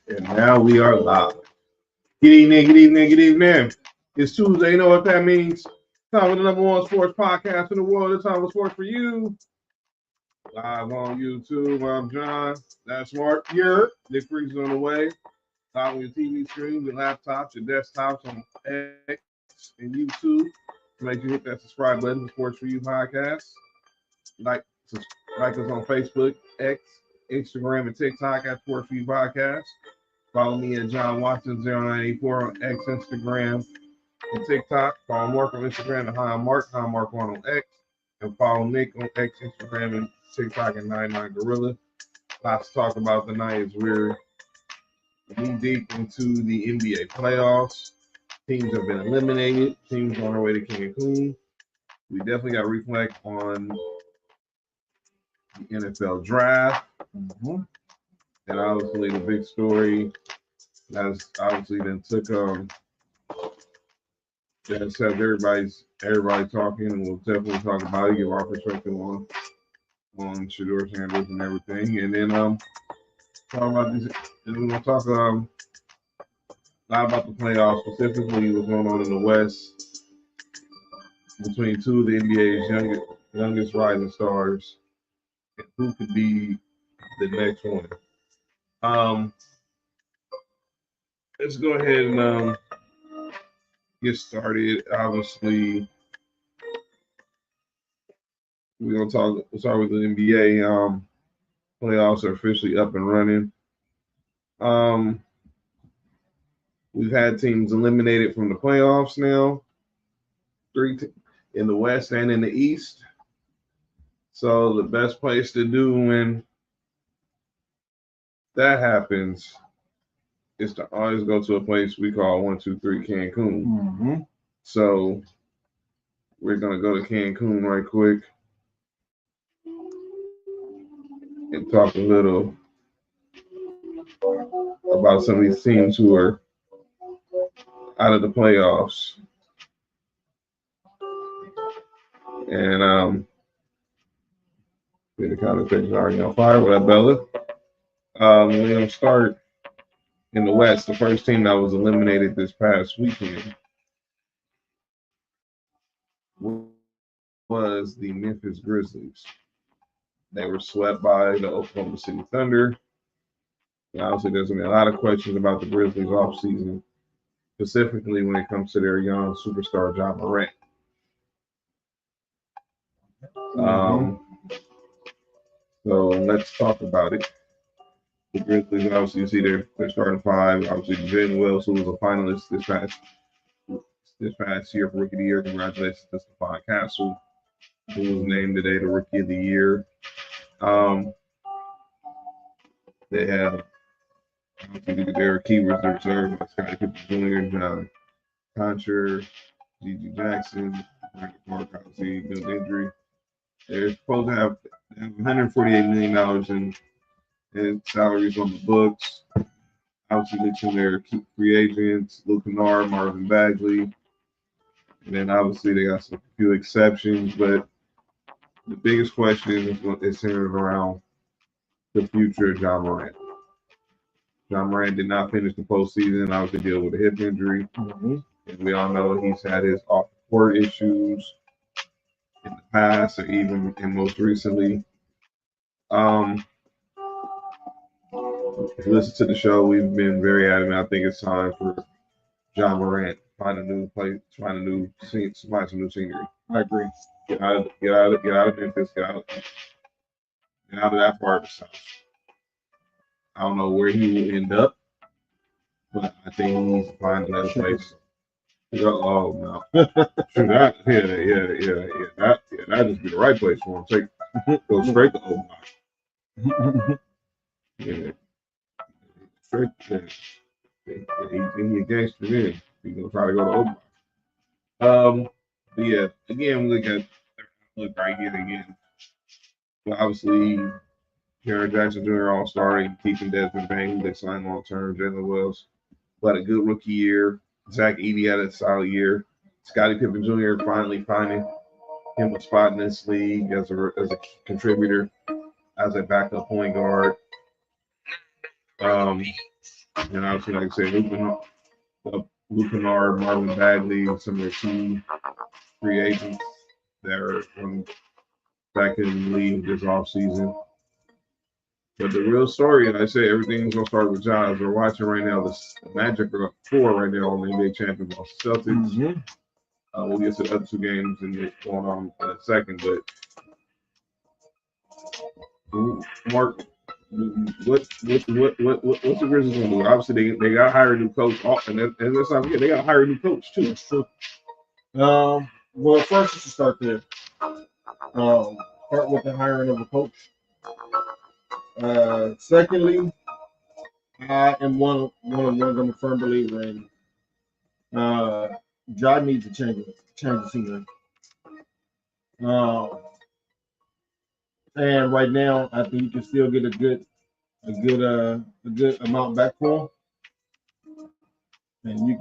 And now we are live. Good evening, good evening, good evening. It's Tuesday. You know what that means? Time for the number one sports podcast in the world. It's time for Sports for You. Live on YouTube. I'm John. That's Mark. Nick Freaks on the way. Live on your TV screen, your laptops, your desktops on X and YouTube. Make sure you hit that subscribe button for Sports for You podcast. Like, like us on Facebook, X, Instagram, and TikTok at Sports for You podcast. Follow me at John Watson 0984 on X, Instagram, and TikTok. Follow Mark on Instagram at Mark1 on X. And follow Nick on X, Instagram, and TikTok at 99 Gorilla. Lots to talk about tonight as we're knee deep into the NBA playoffs. Teams have been eliminated. Teams on their way to Cancun. We definitely got to reflect on the NFL draft. And obviously the big story that's obviously then took that's had everybody talking, and we'll definitely talk about it, give our perspective on Shedeur Sanders and everything. And then talk about this, and we're gonna talk not about the playoffs, specifically what's going on in the West between two of the NBA's youngest rising stars, and who could be the next one. Let's go ahead and get started. Obviously, we'll start with the NBA. Playoffs are officially up and running. We've had teams eliminated from the playoffs now, three in the West and in the East. So the best place to do when that happens is to always go to a place we call 1-2-3 Cancun. So we're gonna go to Cancun right quick and talk a little about some of these teams who are out of the playoffs. And the conversation's already on fire with that, Bella. We're gonna start in the West. The first team that was eliminated this past weekend was the Memphis Grizzlies. They were swept by the Oklahoma City Thunder. And obviously, there's going to be a lot of questions about the Grizzlies offseason, specifically when it comes to their young superstar, Ja Morant. So let's talk about it. The Grizzlies, obviously, you see their starting five. Obviously, Jalen Wells, who was a finalist this past year for Rookie of the Year. Congratulations to Stephon Castle, who was named today the Rookie of the Year. They have their key reserves by Scottie Pippen Jr., John Concher, G.G. Jackson, Michael Clark, obviously, no injury. They're supposed to have $148 million in salaries on the books. Obviously, mentioned their free agents, Luka, Marvin Bagley. And then obviously they got some few exceptions, but the biggest question is centered around the future of Ja Morant. Ja Morant did not finish the postseason, obviously deal with a hip injury. And we all know he's had his off-court issues in the past or even and most recently. If you listen to the show, we've been very adamant. I think it's time for Ja Morant find a new place, find some new scenery. I agree. Get out of Memphis. Get out of that part of the South. I don't know where he will end up, but I think he needs to find another place. Oh no! That just be the right place for him. Go straight to Omaha. Yeah, straight. He a gangster then. He's gonna try to go to Omaha. But yeah, again, we look right here again. But obviously, Jaren Jackson Jr. All-Star and keeping Desmond Bain, they signed long-term. Jalen Wells had a good rookie year. Zach Edey had a solid year. Scottie Pippen Jr. finally finding him a spot in this league as a contributor. as a backup point guard. And obviously, like I said, Luka Kennard, Marvin Bagley, some of the key free agents that are back in the league this offseason. But the real story, and I say everything's gonna start with John. As we're watching right now, the Magic are up 4 right now on the NBA champions off the Celtics. Mm-hmm. We'll get to the other 2 games and going on in a second. But Mark, what's the Grizzlies gonna do? Obviously, they got to hire a new coach, and let's not forget they got to hire a new coach too. That's true. Well, first you should start there. Start with the hiring of a coach. Secondly, I am one of them a firm believer in. John needs to change the scenery. And right now, I think you can still get a good amount back for him. And you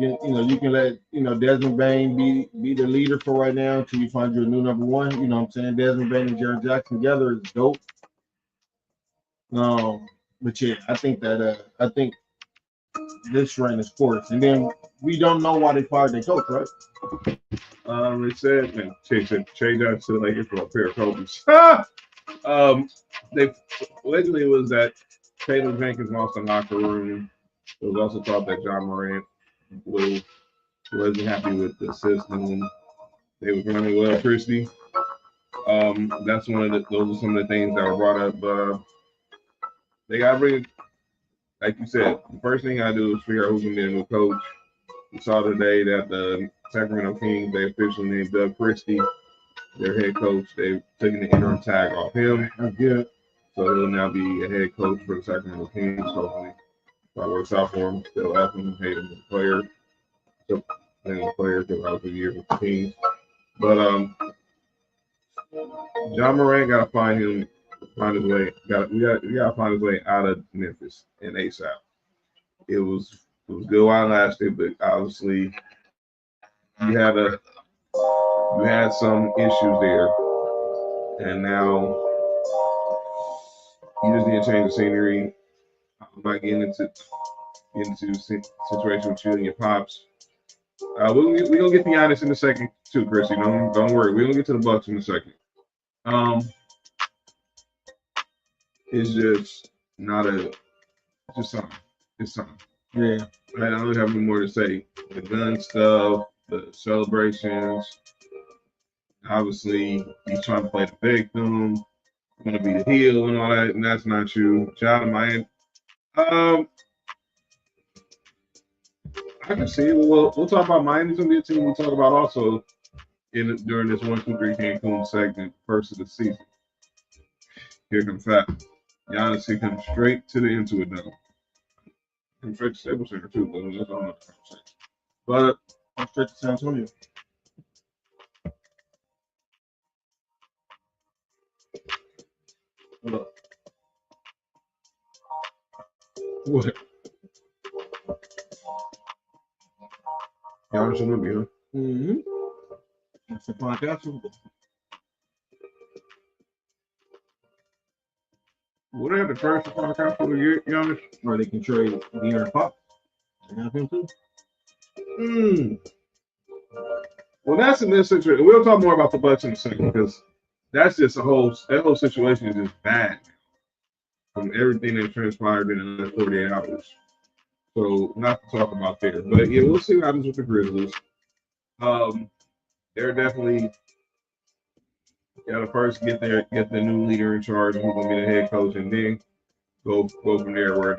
can let Desmond Bain be the leader for right now until you find your new number one. You know what I'm saying? Desmond Bain and Jaren Jackson together is dope. But yeah, I think this ran its course, and then we don't know why they fired their coach, right? They said, man, change out to like for a pair of Kobe's. They allegedly it was that Taylor Jenkins lost the locker room. It was also thought that John Morant wasn't happy with the system. They were running well, Christie. That's those are some of the things that were brought up. They got to bring, like you said, the first thing I do is figure out who's going to be a new coach. We saw today that the Sacramento Kings, they officially named Doug Christie their head coach. They've taken the interim tag off him. That's good. So he'll now be a head coach for the Sacramento Kings. Hopefully, that works out for him. Still love him, hate him as a player. So, the player because I was a year with the Kings. But John Morant got to find his way. We got to find his way out of Memphis and ASAP. It was good while it lasted, but obviously you had some issues there, and now you just need to change the scenery. I'm not getting into situation with you and your pops. We're gonna get the Giannis in a second too, Chrissy. Don't worry. We're gonna get to the Bucks in a second. It's just not it's just something. It's something. Yeah. I don't have any more to say. The gun stuff, the celebrations. Obviously, he's trying to play the victim, going to be the heel and all that, and that's not true. John Miami. I can see it. We'll talk about Miami's going to be a team we'll talk about also during this 1-2-3 Cancun segment, first of the season. Here comes that. Giannis, he comes straight to the into it now. Comes straight to Staples Center too, but that's all another conversation. But I'm straight to San Antonio. What? Giannis shouldn't be, huh? Mm-hmm. That's a podcast. Would they have to trash the podcast for the Giannis? Or they can trade De'Aaron Fox. They have him too. Well, that's in this situation. We'll talk more about the Bucks in a second because that's just that whole situation is just bad from everything that transpired in the last 48 hours. So not to talk about there, but yeah, we'll see what happens with the Grizzlies. They're definitely gotta first get the new leader in charge and who's gonna be the head coach, and then go from there where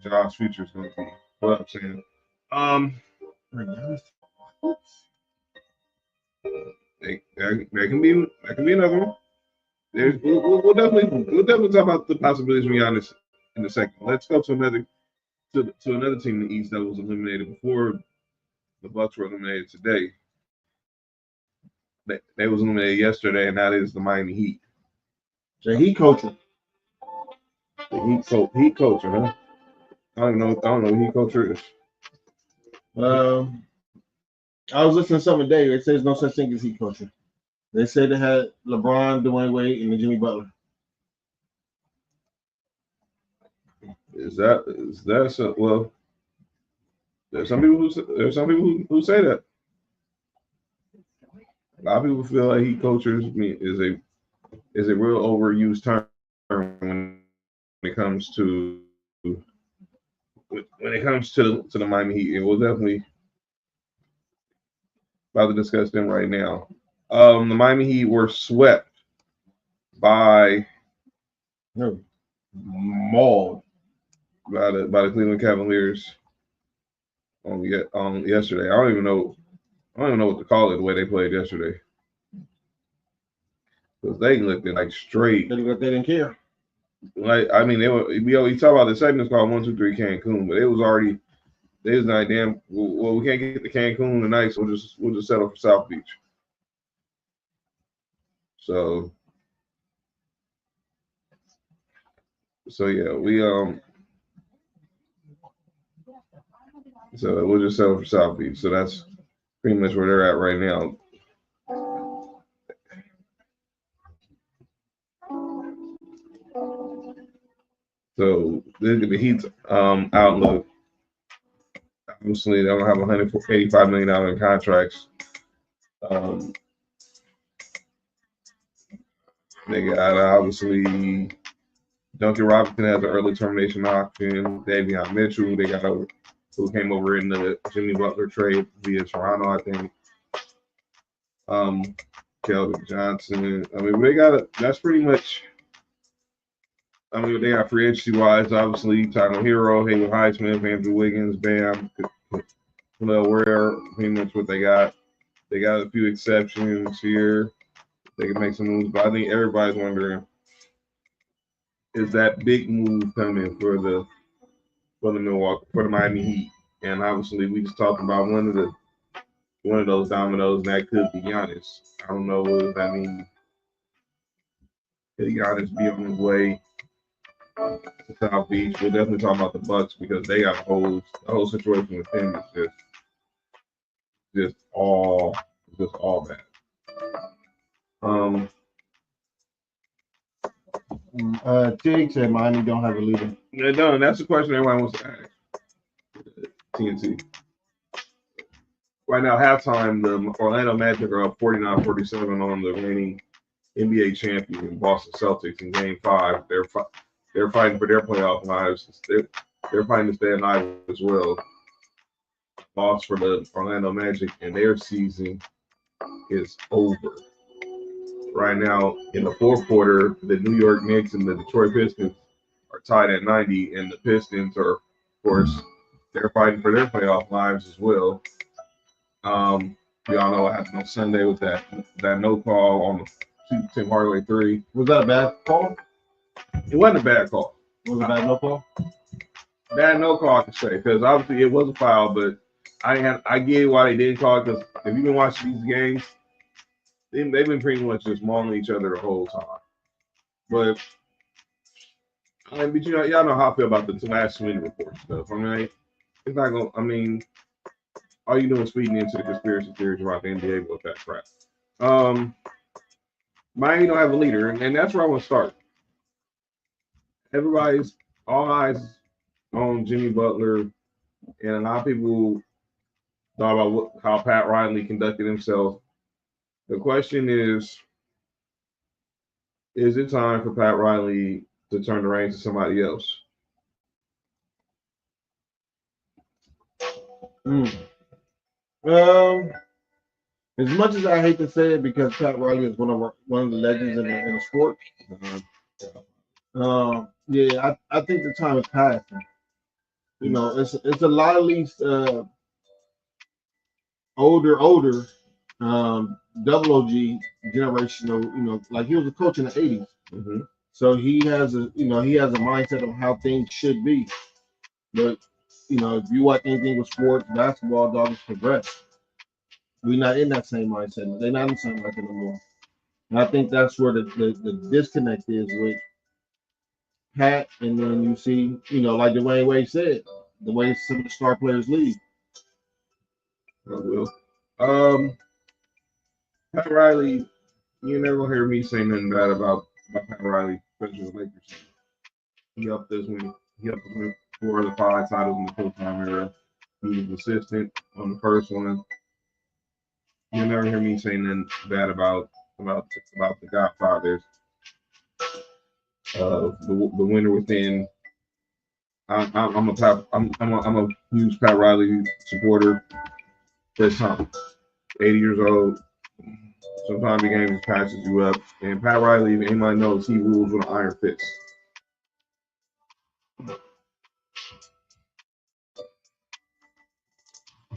Josh's future is gonna be. What I'm saying. There can be another one. We'll definitely talk about the possibilities of Giannis in a second. Let's go to another team in the East that was eliminated before the Bucks were eliminated today. They was eliminated yesterday, and that is the Miami Heat. The Heat coaching. The Heat coaching, huh? I don't know who Heat coacher is. I was listening to something today. It says no such thing as Heat coaching. They said they had LeBron, Dwayne Wade, and Jimmy Butler. Is that so? Well, there's some people who say that. A lot of people feel like he coaches me is a real overused term when it comes to the Miami Heat. And we'll definitely about to discuss them right now. The Miami Heat were swept by No, mauled. by the Cleveland Cavaliers on yesterday. I don't even know what to call it the way they played yesterday because they looked like straight. They didn't care. Like I mean, we talk about the segment's called 1-2-3 Cancun, but it was already they was like damn. Well, we can't get to Cancun tonight, so we'll just settle for South Beach. So yeah, so we'll just settle for South Beach. So that's pretty much where they're at right now. So the Heat's outlook. Obviously, they don't have $185 million in contracts. Um, they got obviously Duncan Robinson has an early termination option. Davion Mitchell, they got who came over in the Jimmy Butler trade via Toronto, I think. Kelvin Johnson. I mean, they got that's pretty much. I mean, they got free agency wise, obviously, Tyler Hero, Haywood Highsmith, Andrew Wiggins, Bam, Khalil Ware, pretty much what they got. They got a few exceptions here. They can make some moves, but I think everybody's wondering, is that big move coming for the Miami Heat? And obviously, we just talked about one of those dominoes, and that could be Giannis. I don't know what that means. Could Giannis be on his way to South Beach? We're definitely talking about the Bucks because they got the whole situation with him is just all bad. Tig said Miami don't have a leader. No, that's the question everyone wants to ask. TNT. Right now, halftime, the Orlando Magic are up 49-47 on the reigning NBA champion Boston Celtics in Game 5. They're fighting for their playoff lives. They're fighting to stay alive as well. Loss for the Orlando Magic, and their season is over. Right now, in the fourth quarter, the New York Knicks and the Detroit Pistons are tied at 90, and the Pistons are, of course, they're fighting for their playoff lives as well. We all know what happened on Sunday with that no call on the Tim Hardaway 3. Was that a bad call? It wasn't a bad call. Was it a bad no call? Bad no call, I could say, because obviously it was a foul, but I get why they didn't call it, because if you've been watching these games, they've been pretty much just mauling each other the whole time. But y'all know how I feel about the last minute report stuff. I mean, it's not gonna. I mean, all you doing is feeding into the conspiracy theories about the NBA with that crap. Miami don't have a leader, and that's where I want to start. All eyes on Jimmy Butler, and a lot of people thought about how Pat Riley conducted himself. The question is it time for Pat Riley to turn the reins to somebody else? As much as I hate to say it, because Pat Riley is one of the legends in the sport. Yeah, I think the time is passing. You know, it's a lot of these older double OG generational. You know, like he was a coach in the '80s, so he has a mindset of how things should be. But if you watch anything with sports, basketball, dogs progress. We're not in that same mindset. They're not in the same mindset anymore. And I think that's where the disconnect is with Pat. And then you see, like Dwayne Wade said, the way some of the star players leave. I will. Pat Riley, you never hear me say nothing bad about Pat Riley, especially the Lakers. He helped us win He helped win 4 of the 5 titles in the full-time era. He was assistant on the first one. You'll never hear me say nothing bad about the Godfathers. The winner within. I'm a huge Pat Riley supporter. This time, 80 years old. Sometimes the game just passes you up. And Pat Riley, if anybody knows, he rules with an iron fist.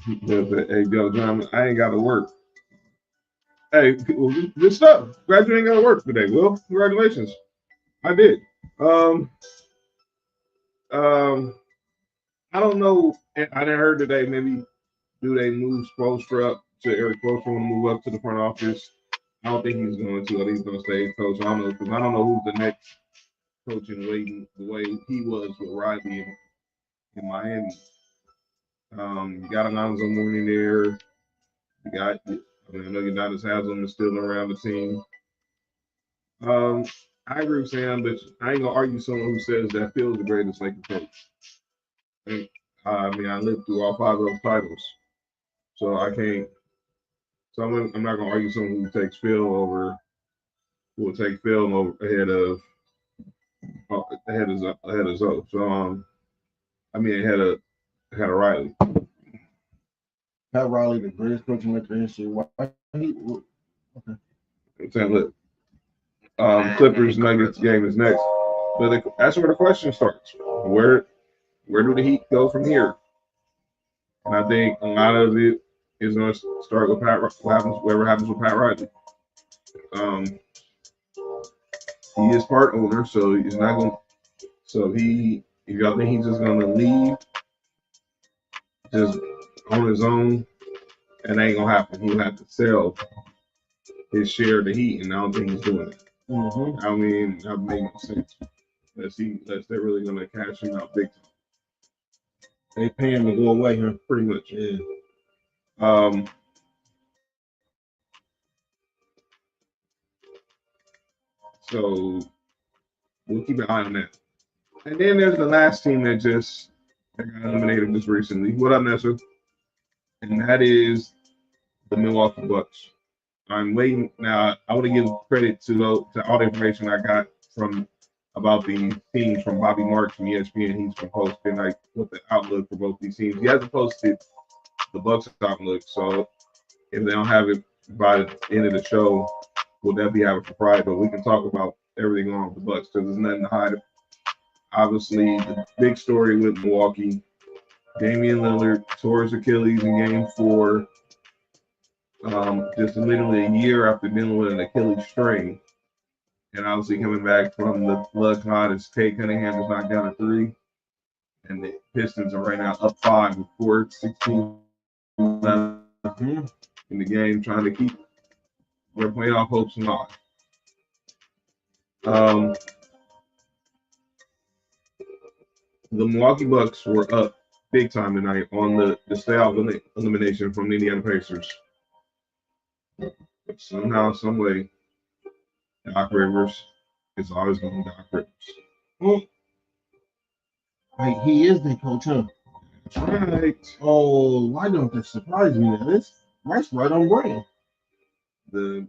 Hey, Bill John, I ain't got to work. Hey, good stuff. Glad you ain't got to work today, Will. Congratulations. I did. I don't know. I didn't heard today. Maybe do they move Spoelstra up to Eric Spoelstra to move up to the front office? I don't think he's going to. I think he's going to stay as coach. I don't know because I don't know who's the next coach in waiting the way he was with Riley in Miami. You got Alonzo Mourning there. You got. I know Udonis Haslam is still around the team. I agree with Sam, but I ain't gonna argue someone who says that Phil's the greatest Lakers coach. I lived through all 5 of those titles, so I can't. So I'm not gonna argue someone who will take Phil ahead of Zoe. So ahead of Riley. Pat Riley, the greatest coach in the history. Okay. I'm saying, look, Clippers Nuggets game is next, but that's where the question starts. Where do the Heat go from here? And I think a lot of it is going to start with whatever happens with Pat Riley. He is part owner, so he's not going. So if y'all think he's just going to leave, just on his own, and that ain't gonna happen. He'll have to sell his share of the Heat, and I don't think he's doing it. Mm-hmm. I mean, that makes no sense. Unless they're really gonna cash him out big time. They pay him to go away here, pretty much. Yeah. So we'll keep an eye on that. And then there's the last team that got eliminated just recently. What up, Nessa? And that is the Milwaukee Bucks. I'm waiting now. I want to give credit to all the information I got about the teams from Bobby Marks from ESPN. He's been posting what the outlook for both these teams. He hasn't posted the Bucks outlook, so if they don't have it by the end of the show, we'll definitely have it for Friday. But we can talk about everything on with the Bucks because there's nothing to hide. Obviously, the big story with Milwaukee, Damian Lillard tore his Achilles in Game 4. Just literally a year after dealing with an Achilles strain. And obviously coming back from the blood clot as Kay Cunningham is knocked down to 3. And the Pistons are right now up 5 with 4:16 left in the game, trying to keep their playoff hopes alive. The Milwaukee Bucks were up big time tonight on the stay-out elimination from the Indiana Pacers. But somehow, some way, Doc Rivers is always going to Doc Rivers. Wait, he is the coach, huh? That's right. Oh, why don't that surprise me? That's right on brand. The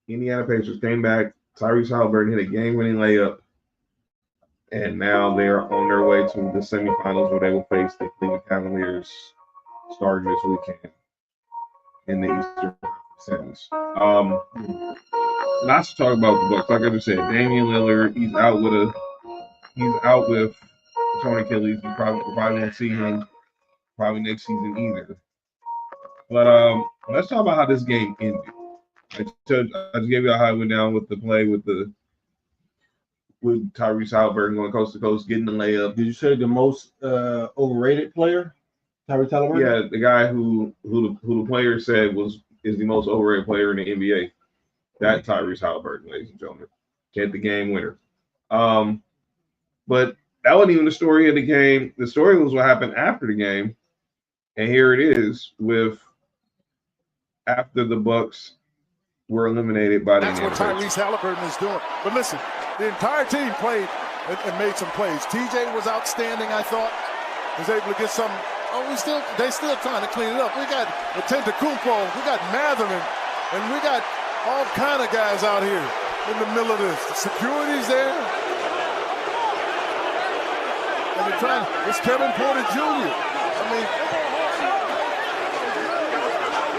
Indiana Pacers came back. Tyrese Halliburton hit a game-winning layup, and now they're on their way to the semifinals where they will face the Cleveland Cavaliers starting this weekend in the Eastern Conference. Lots to talk about the Bucks. Like I just said, Damian Lillard, he's out with torn Achilles. We probably won't see him probably next season either. But let's talk about how this game ended. I just gave you how it went down with the play with Tyrese Halliburton going coast to coast, getting the layup. Did you say the most overrated player, Tyrese Halliburton? Yeah, the guy who the player said is the most overrated player in the NBA. That Tyrese Halliburton, ladies and gentlemen, get the game winner. But that wasn't even the story of the game. The story was what happened after the game, and here it is after the Bucks were eliminated by the. That's what Tyrese Halliburton is doing. But listen, the entire team played and made some plays. TJ was outstanding, I thought. Was able to get some. Oh, they still trying to clean it up. We got Antetokounmpo, we got Mathurin, and we got all kind of guys out here in the middle of this. The security's there. And they're trying. It's Kevin Porter Jr. I mean,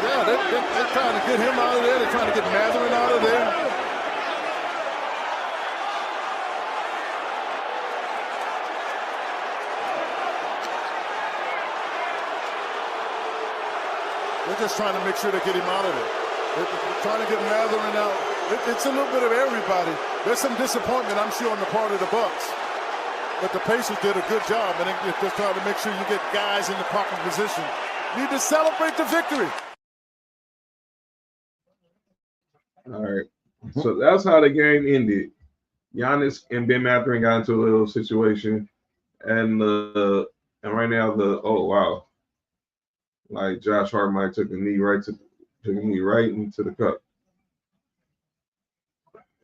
yeah, they're trying to get him out of there. They're trying to get Mathurin out of there. They're just trying to make sure they get him out of there. They're trying to get Mathurin out. It's a little bit of everybody. There's some disappointment, I'm sure, on the part of the Bucks. But the Pacers did a good job, and they're just trying to make sure you get guys in the proper position. You need to celebrate the victory. All right. So that's how the game ended. Giannis and Ben Mathurin got into a little situation, and right now like Josh Hart might took a knee right into the cup.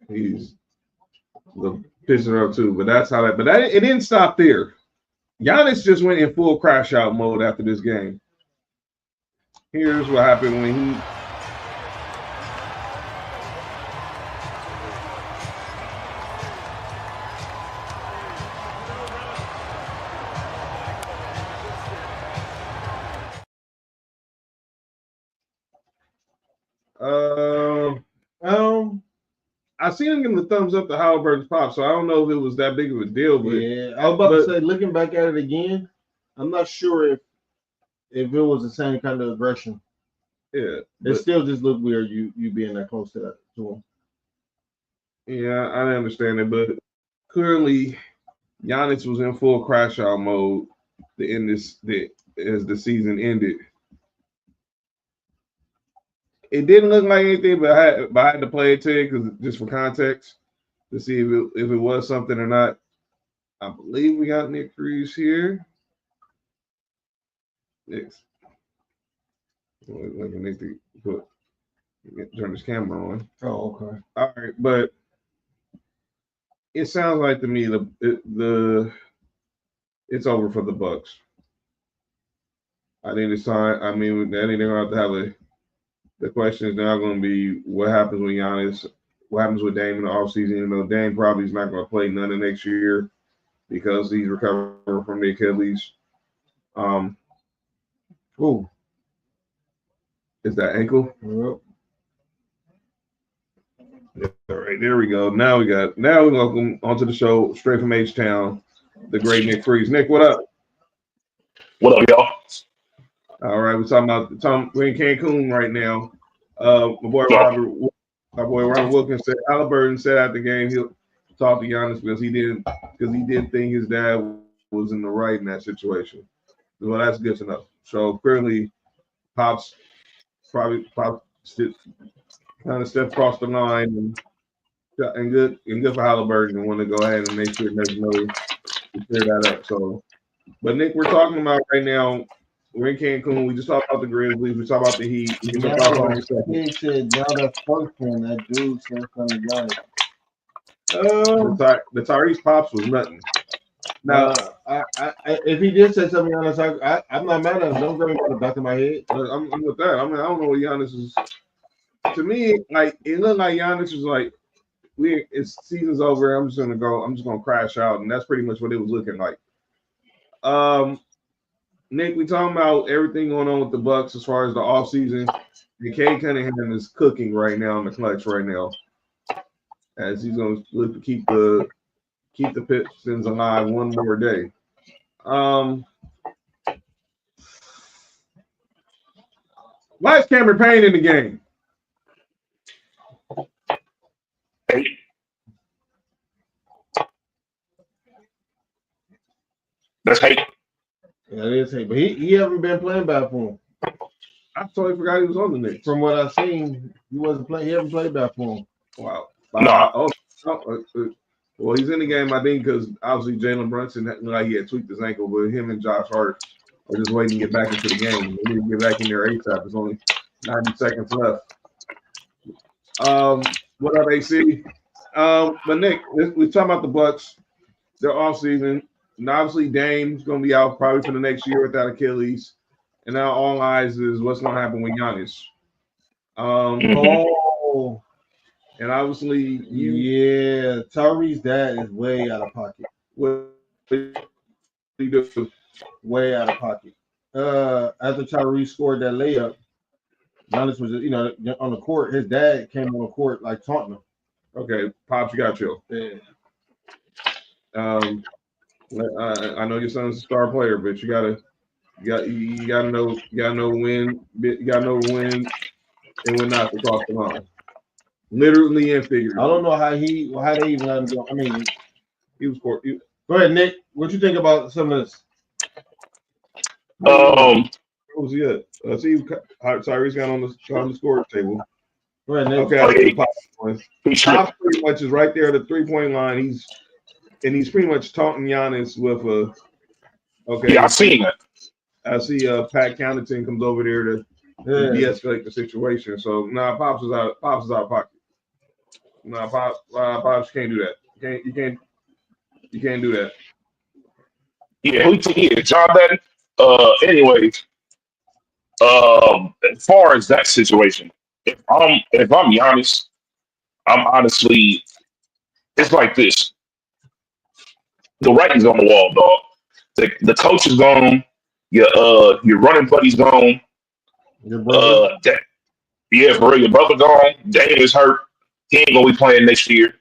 He's the pitcher up too, but that's how that. But it didn't stop there. Giannis just went in full crash out mode after this game. Here's what happened when he. I seen him give the thumbs up to Halliburton's pop, so I don't know if it was that big of a deal. But yeah, I was about to say, looking back at it again, I'm not sure if it was the same kind of aggression. Yeah, it still just looked weird. You being that close to him. Yeah, I understand it, but clearly, Giannis was in full crash out mode as the season ended. It didn't look like anything, but I had to play it to you because just for context to see if it was something or not. I believe we got Nick Freeze here. Next, like Nick to turn his camera on. Oh, okay. All right, but it sounds like to me it's over for the Bucks. I think it's time. I mean, they're gonna have to have the question is now going to be what happens with Giannis, what happens with Dame in the offseason. You know, Dame probably is not going to play none of next year because he's recovering from the Achilles. Is that ankle? Yep. Yeah, all right, there we go. Now we welcome onto the show straight from H-Town, the great Nick Freeze. Nick, what up? What up, y'all? All right, we're in Cancun right now. My boy Robert Wilkins said Halliburton said after the game he'll talk to Giannis because he didn't think his dad was in the right in that situation. Well, that's good to know. So clearly, Pops kind of stepped across the line and good for Halliburton and want to go ahead and make sure there's no to clear that up. So, but Nick, we're talking about right now. We're in Cancun. We just talked about the Grizzlies. We talked about the Heat. He said, now that function, that dude said something Giannis. The Tyrese Pops was nothing. Now, if he did say something Giannis, I'm not mad at him. Don't bring it back in my head. I'm with that. I mean, I don't know what Giannis is. To me, like it looked like Giannis was like, it's season's over. I'm just gonna crash out, and that's pretty much what it was looking like. Nick, we talking about everything going on with the Bucks as far as the offseason. And Cade Cunningham is cooking right now in the clutch right now, as he's going to look to keep the Pistons alive one more day. Why is Cameron Payne in the game? That's hate. Yeah, it is hate, but he haven't been playing bad for him. I totally forgot he was on the Knicks. From what I've seen, he wasn't playing. He haven't played bad for him. Wow. No. Well, he's in the game, I think, because obviously Jalen Brunson like he had tweaked his ankle, but him and Josh Hart are just waiting to get back into the game. They need to get back in there ASAP. There's only 90 seconds left. What up, AC? But Nick, we're talking about the Bucks. Their offseason. And obviously, Dame's going to be out probably for the next year with that Achilles. And now all eyes is what's going to happen with Giannis. Oh, And obviously, yeah, Tyree's dad is way out of pocket. what do you do? Way out of pocket. After Tyree scored that layup, Giannis was, on the court. His dad came on the court like taunting him. Okay, Pops, you got to chill. Yeah. I know your son's a star player, but you gotta know when and when not to cross the line. Literally and figuratively. I don't know how they even let him go. I mean, he was court. Go ahead, Nick. What you think about some of this? What was good? See how Tyree's got on the score table. Go ahead, Nick. Okay, Pop pretty much is right there at the 3-point line. He's pretty much taunting Giannis with a. Okay. Yeah, I seen that. I see Pat Connaughton comes over there to de-escalate the situation. So Pops is out of pocket. Pops can't do that. You can't do that. Yeah, who you think he is? John Madden? Anyways, as far as that situation, if I'm Giannis, I'm honestly, it's like this. The writing's on the wall, dog. The coach is gone. Your running buddy's gone. Your brother? For real, your brother gone. Dame is hurt. He ain't gonna be playing next year.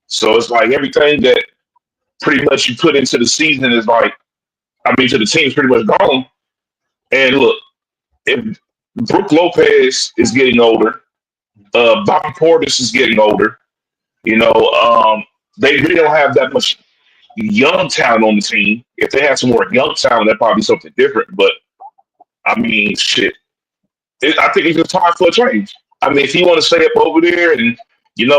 So it's like everything that pretty much you put into the season is like, to the team's pretty much gone. And look, if Brook Lopez is getting older, Bobby Portis is getting older. They really don't have that much young talent on the team. If they had some more young talent, that'd probably be something different. But shit. I think it's just time for a change. If you want to stay up over there, and there's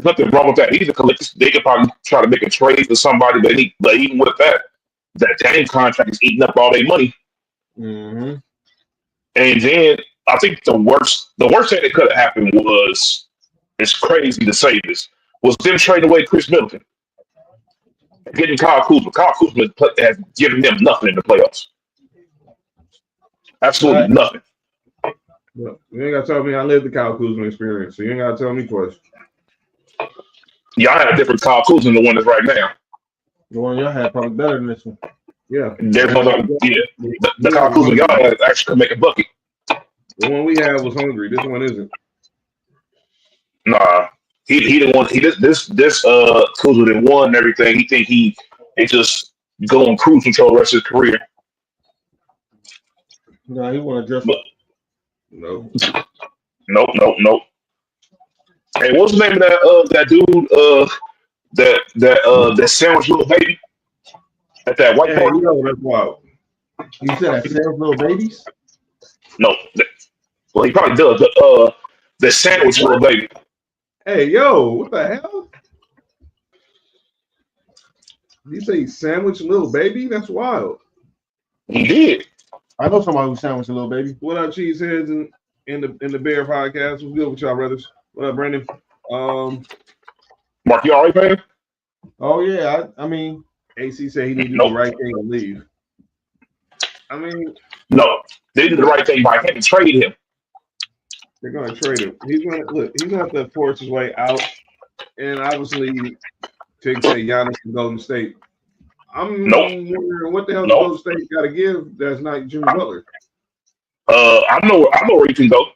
nothing wrong with that either. They could probably try to make a trade for somebody, but even with that Dame contract is eating up all their money. Mm-hmm. And then I think the worst thing that could have happened was, it's crazy to say this, was them trading away Chris Middleton. Getting Kyle Kuzma. Kyle Kuzma has given them nothing in the playoffs. Absolutely nothing. Well, you ain't got to tell me I lived the Kyle Kuzma experience, so you ain't got to tell me twice. Yeah, I had a different Kyle Kuzma than the one that's right now. The one y'all had probably better than this one. Yeah. There's no, the Kyle Kuzma y'all had actually could make a bucket. The one we had was hungry. This one isn't. Nah. He didn't want this Kuzma didn't won and everything. He think he just go on cruise control the rest of his career. No, he want to dress up. No. Nope. Hey, what's the name of that dude? That sandwich little baby at that white party? No, that's wild. You said that sandwich little babies? No. Well, he probably does. The sandwich little baby. Hey, yo, what the hell? Did you say sandwich little baby? That's wild. He did. I know somebody who sandwiched a little baby. What up, Cheeseheads in the Bear podcast? What's good with y'all, brothers? What up, Brandon? Mark, you all right, man? Oh yeah, I mean, AC said he needed to do the right thing and leave. No, they did the right thing by having to trade him. They're going to trade him. He's going to have to force his way out, and obviously, to say Giannis from Golden State. I'm wondering what the hell Golden State got to give that's not Jimmy Butler. I know where he can go,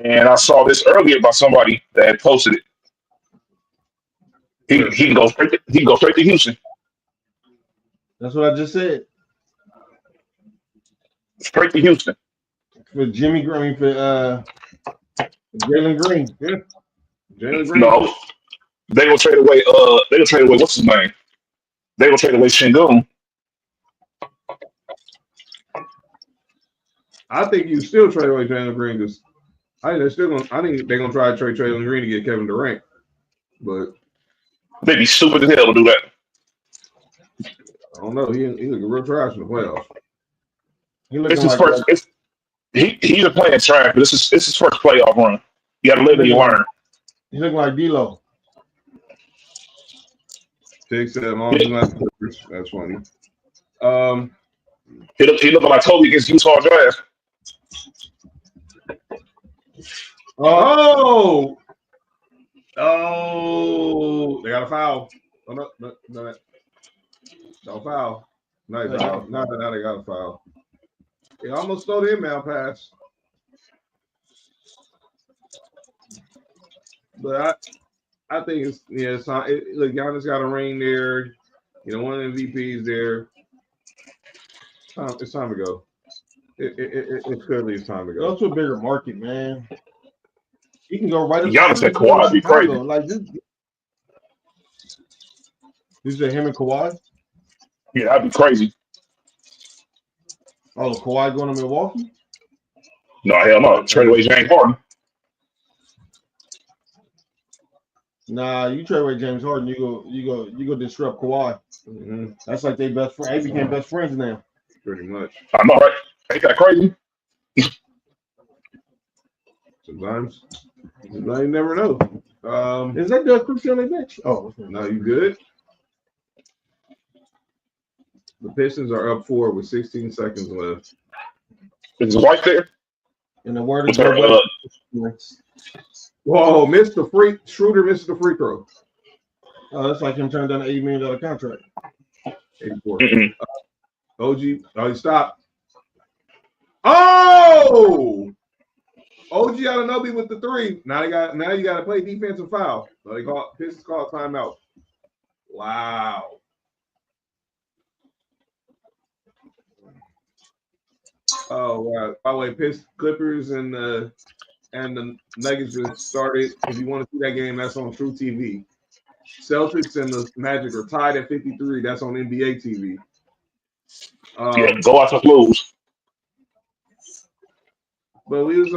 and I saw this earlier by somebody that posted it. He can go straight to Houston. That's what I just said. Straight to Houston. For Jimmy Green, for Jalen Green. Yeah. Jalen Green. No. They gonna trade away what's his name? They gonna trade away Şengün. I think you still trade away Jalen Green because I think they're gonna try to trade Jalen Green to get Kevin Durant. But they'd be stupid as hell to do that. I don't know. He looking real trash in the playoffs. He's a playing trash, but this is his first playoff run. You gotta live and you learn. He looking like D-Lo. Fix that. Long as not Clippers. That's funny. He looked like Kobe against Utah Jazz. Oh, they got a foul. Oh, no foul. Nice foul. Now they got a foul. He almost stole the inbound pass. But I think it's time. Look, Giannis got a ring there. One of the MVPs there. It's time to go. It's clearly it's time to go. Go to a bigger market, man. He can go right up. Giannis and Kawhi would be crazy. Like this. You said him and Kawhi? Yeah, that'd be crazy. Oh, Kawhi going to Milwaukee? No, hell no. Trade away James Harden. Nah, you trade away James Harden, you go disrupt Kawhi. Mm-hmm. That's like they best friend. They became best friends now. Pretty much. I know, right? Ain't that crazy? Sometimes you never know. Is that Doug Christie on the bench? Oh, no, you good? The Pistons are up 4 with 16 seconds left. Is his wife there? In the word of Whoa, Schroeder missed the free throw. Oh, that's like him turning down an $80 million contract. 84. OG, he stopped. Oh! OG Anunoby with the 3. Now you got to play defensive foul. So Pistons call timeout. Wow. Oh wow! By the way, Clippers and the Nuggets just started. If you want to see that game, that's on True TV. Celtics and the Magic are tied at 53. That's on NBA TV. Yeah, go out to lose. But we was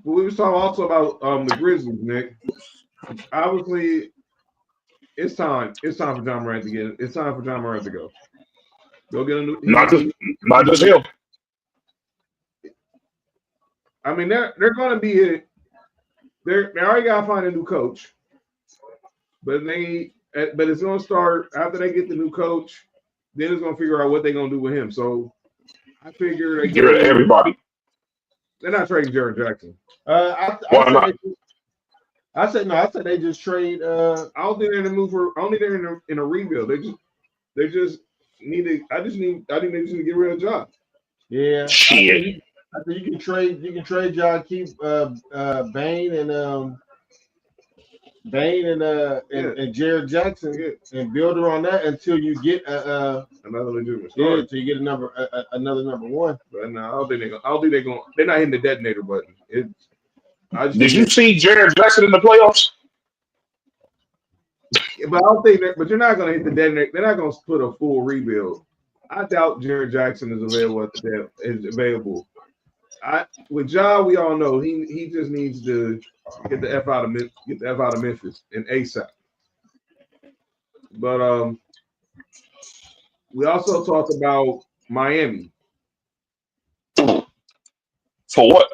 But we was talking also about the Grizzlies, Nick. Obviously, it's time. It's time for John Morant to get it. It's time for John Morant to go. Go get a new. Not just him. I mean, they're going to be it. They already got to find a new coach, but it's going to start after they get the new coach. Then it's going to figure out what they're going to do with him. So I figure they get rid of everybody. They're not trading Jaren Jackson. I said they just trade. I don't think they're in the move for. I don't think they're in a rebuild. They just need to. I think they just need to get rid of Ja. Yeah. Shit. I think you can trade Ja, keep Bane and Jared Jackson and build around that until you get another legitimate start. Yeah, until you get another number one. But no, I don't think they're going. They're not hitting the detonator button. Did you see Jared Jackson in the playoffs? But I don't think that. But you're not going to hit the detonator. They're not going to put a full rebuild. I doubt Jared Jackson is available. With Ja, we all know he just needs to get the F out of Memphis and ASAP. But we also talked about Miami. For what?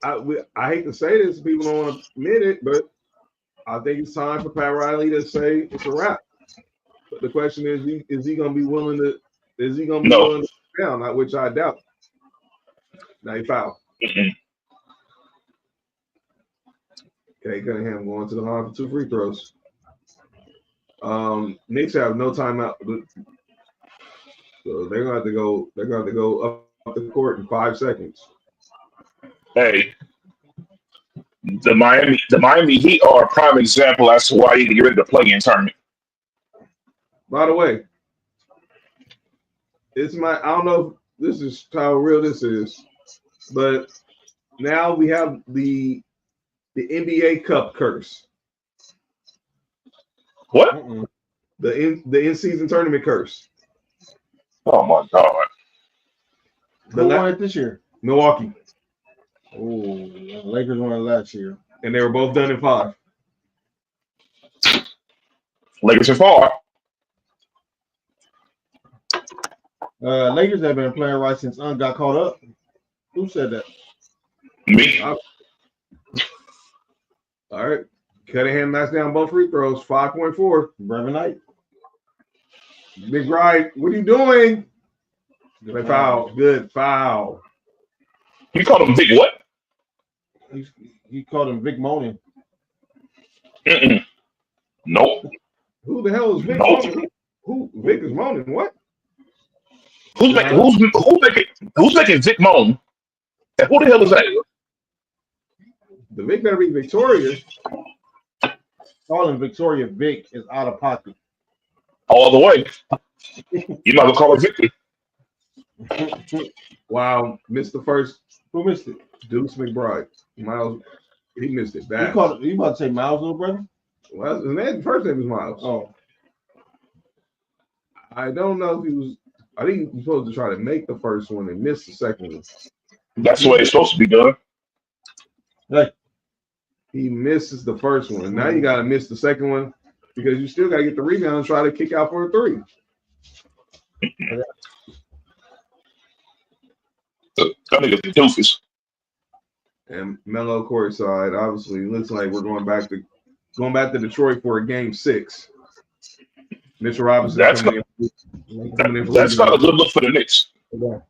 I hate to say this, people don't want to admit it, but I think it's time for Pat Riley to say it's a wrap. But the question is he going to be willing to? Is he going to be willing to down? Which I doubt. Now he fouled. Mm-hmm. Okay, Cunningham going to the line for 2 free throws. Knicks have no timeout, so they're going to have to go. They're going to have to go up the court in 5 seconds. Hey, the Miami Heat are a prime example as to why you get rid of the play-in tournament. By the way, I don't know if this is how real this is, but now we have the NBA Cup curse. What? The in-season tournament curse. Oh my God! Who won it this year? Milwaukee. Oh, the Lakers won it last year, and they were both done in 5. Lakers are far. Lakers have been playing right since got caught up. Who said that? Me. All right. Cunningham knocks down both free throws. 5.4. Brevin Knight. Big Ride, what are you doing? Good foul. Good foul. You called him Vic what? He called him Vic Moaning. Nope. Who the hell is Vic Nope. Moaning? Who Vic is moaning? What? Who's making Vic moan? And who the hell is that? The Vic better be Victoria. Calling Victoria Vic is out of pocket. All the way. You might as well call her Victor. Wow, missed the first. Who missed it? Deuce McBride. Miles, he missed it You bad. called it, you about to say Miles, little brother? Well, his first name is Miles. Oh. I don't know if he was. I think he was supposed to try to make the first one and miss the second one. That's the way it's supposed to be done. Hey. He misses the first one. And now you got to miss the second one because you still got to get the rebound and try to kick out for a three. That nigga's a doofus. And Melo courtside, obviously, looks like we're going back to Detroit for a game 6. Mitchell Robinson That's coming in for That's not a rebound. good look for the Knicks. No,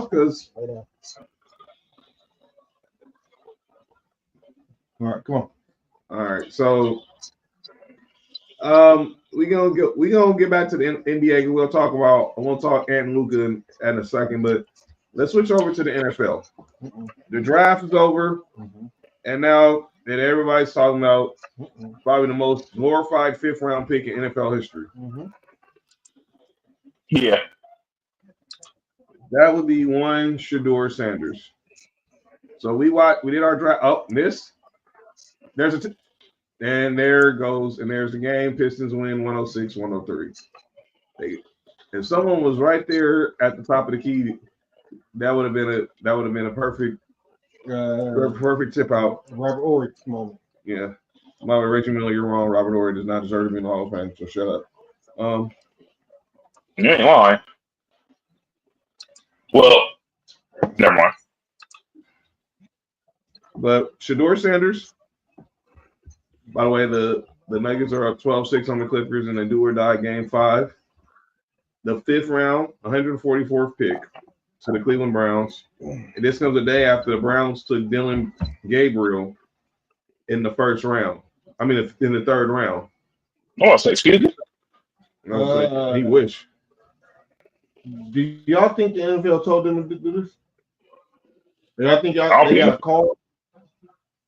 because All right, come on. all right, so we gonna get back to the NBA. We'll talk Ant and Luka in a second, but let's switch over to the NFL. The draft is over, and now that everybody's talking about probably the most glorified 5th round pick in NFL history. Yeah. That would be one Shedeur Sanders. So we did our draft. Oh, missed. And there goes, and there's the game. Pistons win 106-103. If someone was right there at the top of the key, that would have been a perfect tip out. Robert Horry moment. Yeah. By the way, Reggie Miller, you're wrong. Robert Horry does not deserve to be in the Hall of Fame, so shut up. You ain't lying. Well, never mind. But Shedeur Sanders, by the way, the Nuggets are up 12-6 on the Clippers in a do or die game 5. The 5th round, 144th pick to the Cleveland Browns. And this comes a day after the Browns took Dylan Gabriel in the 1st round. I mean, in the 3rd round. I want to say, excuse me. He wish. Do y'all think the NFL told them to do this? And I think they got a call.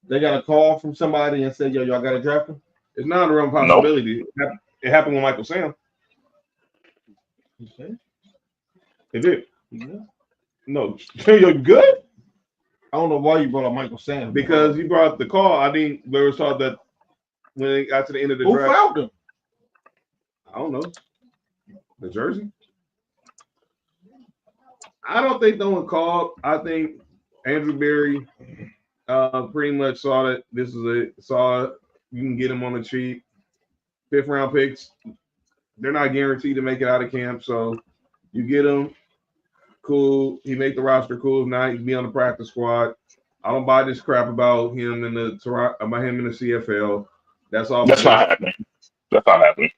They got a call from somebody and said, "Yo, y'all got to draft him." It's not a real possibility. Nope. It happened with Michael Sam. Okay. It did. Yeah. No, you're good. I don't know why you brought up Michael Sam. Because you brought up the call. I think we were saw that when it got to the end of the draft. Who fouled him? I don't know. The jersey. I don't think no one called. I think Andrew Berry pretty much saw that this is you can get him on the cheap. 5th round picks, they're not guaranteed to make it out of camp, so you get him. Cool. He make the roster. Cool. If not, he can be on the practice squad. I don't buy this crap about him in the CFL. That's all. That's not happening. That's not happening.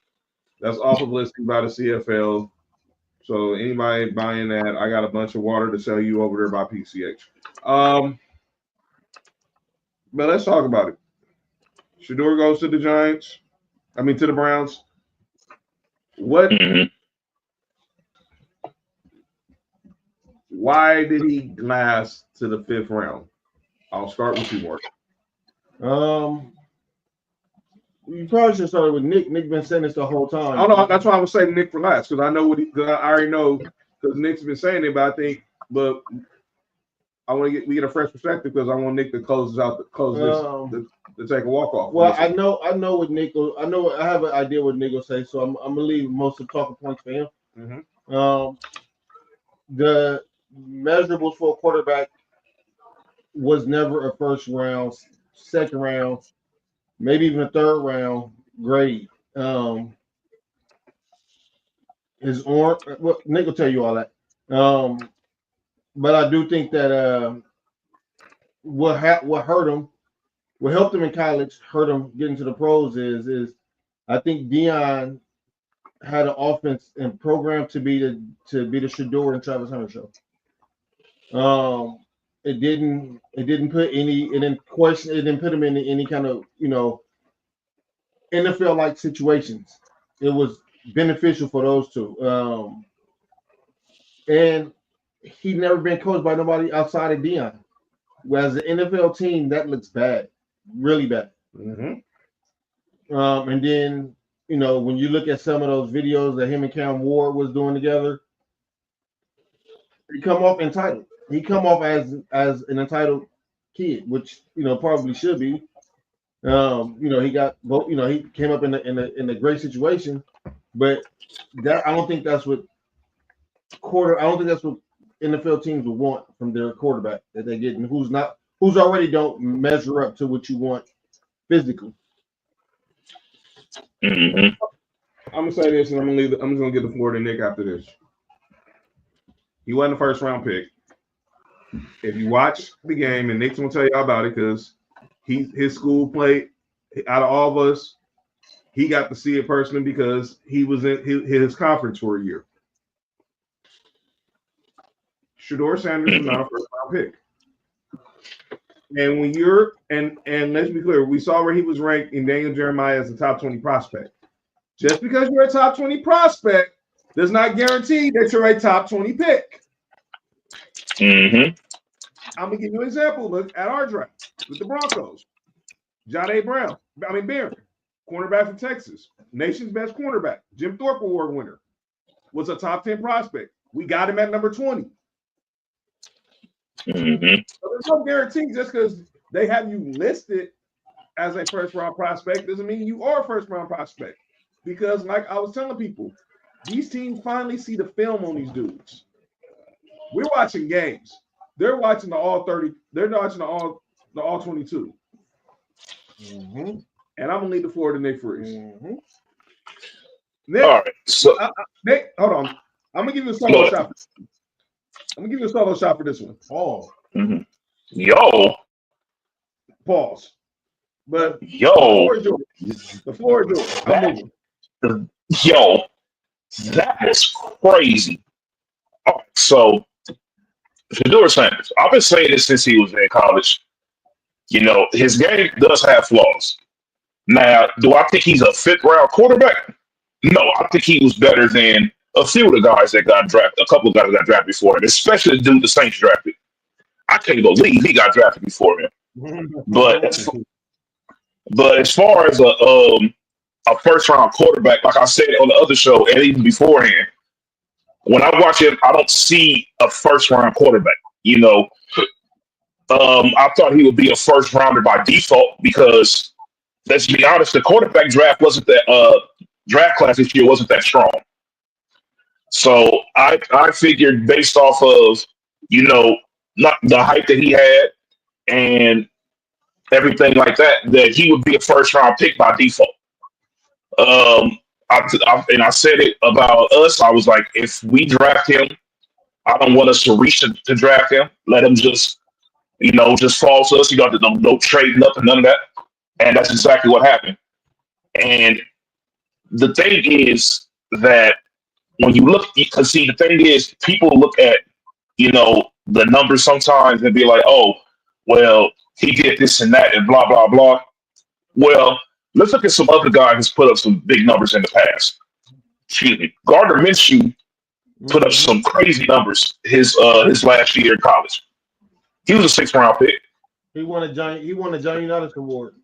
That's all publicity about the CFL. So anybody buying that, I got a bunch of water to sell you over there by PCH. But let's talk about it. Shedeur goes to the Giants. I mean, to the Browns. What? Why did he last to the 5th round? I'll start with you, Mark. You probably should start with Nick. Nick been saying this the whole time. Oh no, that's why I was saying Nick for last because I know what I already know because Nick's been saying it, but I want to get a fresh perspective because I want Nick to close this to take a walk off. Well, I know what Nick. I have an idea what Nick will say, so I'm gonna leave most of the talking points for him. The measurables for a quarterback was never a 1st round, 2nd round, maybe even a 3rd round grade. His arm. Well, Nick will tell you all that. But I do think that what hurt him what helped him in college, hurt him getting to the pros is I think Deion had an offense and programmed to be the Shador and Travis Hunter show. It didn't put him in any kind of NFL like situations. It was beneficial for those two. And he'd never been coached by nobody outside of Deion. Whereas the NFL team, that looks bad, really bad. Mm-hmm. And then when you look at some of those videos that him and Cam Ward was doing together, he come off entitled. He come off as an entitled kid, which probably should be. He got both. He came up in a great situation, but I don't think that's what NFL teams would want from their quarterback that they get, and who's already don't measure up to what you want physically. Mm-hmm. I'm gonna say this, and I'm just gonna give the floor to Nick after this. He wasn't a first round pick. If you watch the game, and Nick's gonna tell you all about it, because his school played out of all of us, he got to see it personally because he was in his conference for a year. Shador Sanders was not a first round pick. And when you're and let's be clear, we saw where he was ranked in Daniel Jeremiah as a top 20 prospect. Just because you're a top 20 prospect does not guarantee that you're a top 20 pick. Mm-hmm. I'm gonna give you an example. Look at our draft with the Broncos. Barron, cornerback from Texas, nation's best cornerback, Jim Thorpe Award winner, was a top 10 prospect. We got him at number 20. Mm-hmm. So there's no guarantee just because they have you listed as a first round prospect doesn't mean you are a first round prospect. Because, like I was telling people, these teams finally see the film on these dudes. We're watching games. They're watching the all 30. They're watching the all 22. Mm-hmm. And I'm gonna leave the floor to Nick Freeze. Mm-hmm. Nick, All right. So Nick, hold on. I'm gonna give you a solo shot. I'm gonna give you a solo shot for this one. Oh. mm-hmm. Yo. Pause. But Yo. The floor is yours. I'm moving. Yo. That is crazy. All right, so Shador Sanders, I've been saying this since he was in college. His game does have flaws. Now, do I think he's a fifth round quarterback? No, I think he was better than a few of the guys that got drafted, a couple of guys that got drafted before him, especially the dude the Saints drafted. I can't believe he got drafted before him. But as far as a first round quarterback, like I said on the other show and even beforehand, when I watch him, I don't see a first round quarterback. I thought he would be a first rounder by default because, let's be honest, the quarterback draft wasn't that draft class this year wasn't that strong. So I figured based off of not the hype that he had and everything like that he would be a first round pick by default. I said it about us. I was like, if we draft him, I don't want us to reach to draft him. Let him just fall to us. No trade, nothing, none of that. And that's exactly what happened. And the thing is that when you look, because see, the thing is, people look at, the numbers sometimes and be like, oh, well, he did this and that and blah, blah, blah. Well, let's look at some other guys who's put up some big numbers in the past. Excuse me. Gardner Minshew put up some crazy numbers his last year in college. He was a 6th round pick. He won a John Unitas award.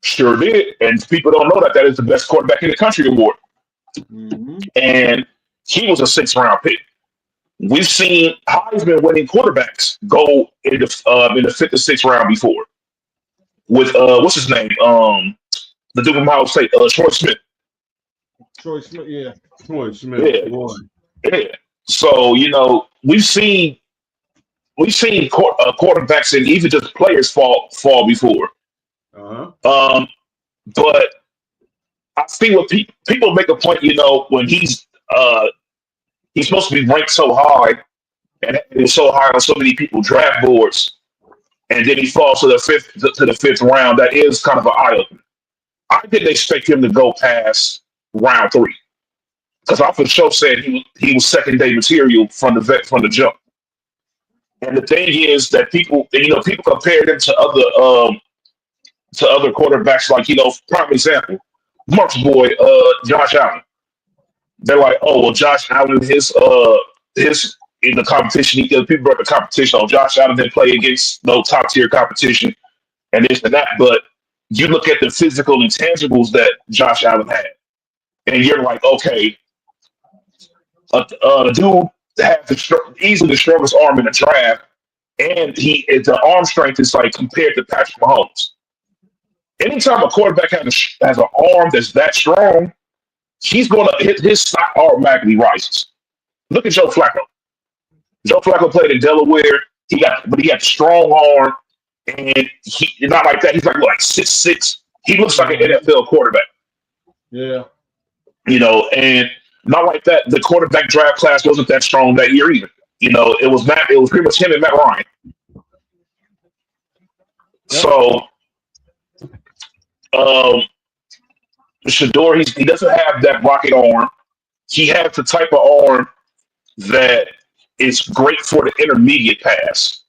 Sure did. And people don't know that is the best quarterback in the country award. Mm-hmm. And he was a 6th round pick. We've seen Heisman winning quarterbacks go in the 5th or 6th round before. With what's his name? The dude from Ohio State, Troy Smith. Troy Smith, yeah. Troy Smith. Yeah. So we've seen quarterbacks and even just players fall before. Uh-huh. But I see what people make a point. When he's supposed to be ranked so high, and it's so high on so many people's draft boards. and then he falls to the fifth round. That is kind of an eye opener. I didn't expect him to go past round 3 because I for sure said he was second day material from the jump. And the thing is that people compare him to other quarterbacks, like, prime example, Mark's boy, Josh Allen. They're like, oh well, Josh Allen, his in the competition, people brought the competition on. Josh Allen didn't play against no top tier competition and this and that, but you look at the physical intangibles that Josh Allen had, and you're like, okay, the dude has easily the strongest arm in the draft, and the arm strength is like compared to Patrick Mahomes. Anytime a quarterback has an arm that's that strong, he's going to his stock automatically rises. Look at Joe Flacco. Joe Flacco played in Delaware. He got a strong arm, and he not like that. He's like 6'6". He looks like an NFL quarterback. Yeah. And not like that. The quarterback draft class wasn't that strong that year either. It was pretty much him and Matt Ryan. Yep. So, Shador, he doesn't have that rocket arm. He has the type of arm that is great for the intermediate pass.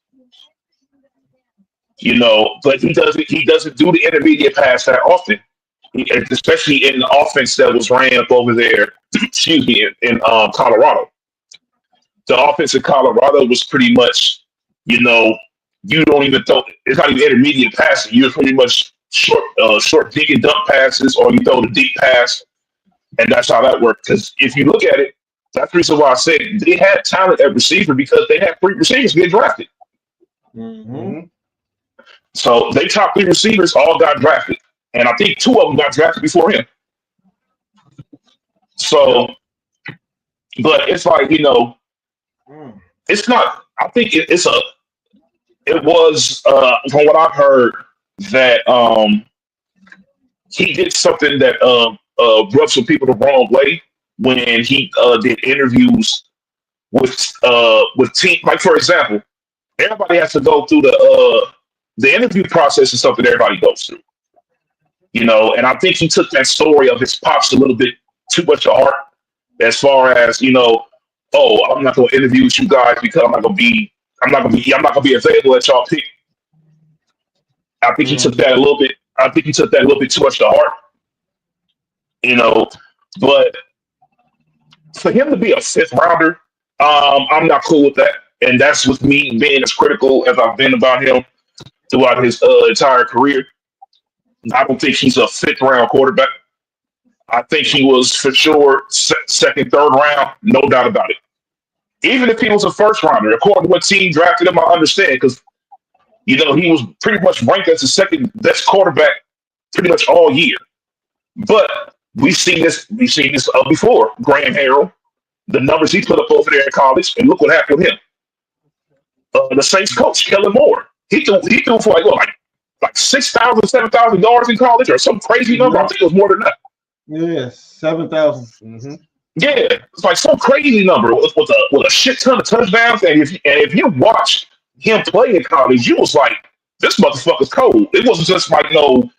But he doesn't do the intermediate pass that often, especially in the offense that was ran up over there. Excuse me, in Colorado. The offense in Colorado was pretty much, you don't even throw. It's not even intermediate passing. You're pretty much short dig and dump passes, or you throw the deep pass, and that's how that worked. Because if you look at it, that's the reason why I said they had talent at receiver, because they had 3 receivers get drafted. Mm-hmm. So they top 3 receivers all got drafted, and I think 2 of them got drafted before him. So, but it's like, it's not. I think it was from what I've heard that he did something that rubbed some people the wrong way when he did interviews with team. Like, for example, everybody has to go through the interview process is something everybody goes through, and I think he took that story of his pops a little bit too much to heart, as far as, oh, I'm not going to interview with you guys because I'm not going to be available at y'all pick. I think he took that a little bit. I think he took that a little bit too much to heart, but for him to be a 5th rounder, I'm not cool with that. And that's with me being as critical as I've been about him throughout his entire career. I don't think he's a 5th round quarterback. I think he was for sure 2nd, 3rd round, no doubt about it. Even if he was a 1st rounder, according to what team drafted him, I understand, because he was pretty much ranked as the 2nd best quarterback pretty much all year. But we've seen this before. Graham Harrell, the numbers he put up over there in college, and look what happened with him. The Saints coach, Kellen Moore, he threw for like 6,000, 7,000 yards in college, or some crazy number. I think it was more than that. Yeah, 7,000. Mm-hmm. Yeah, it's like some crazy number with a shit ton of touchdowns. And if you watch him play in college, you was like, this motherfucker's cold. It wasn't just like him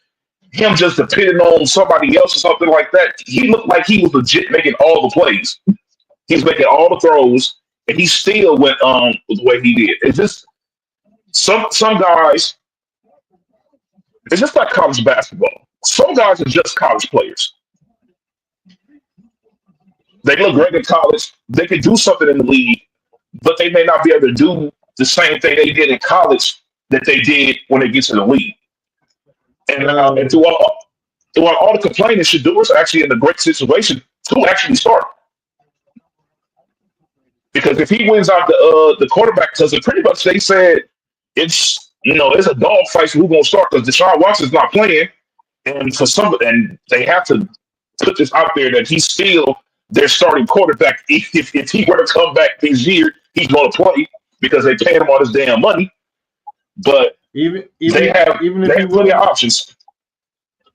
just depending on somebody else or something like that. He looked like he was legit making all the plays. He was making all the throws, and he still went with the way he did. It's just some guys. It's just like college basketball. Some guys are just college players. They look great in college. They can do something in the league, but they may not be able to do the same thing they did in college that they did when they get to the league. And through all the complaining, Shador's actually in a great situation to actually start. Because if he wins out the quarterback, because pretty much they said it's a dog fight for who's going to start, because Deshaun Watson's not playing, and they have to put this out there that he's still their starting quarterback. If he were to come back this year, he's going to play because they paid him all this damn money. But even they have plenty of options.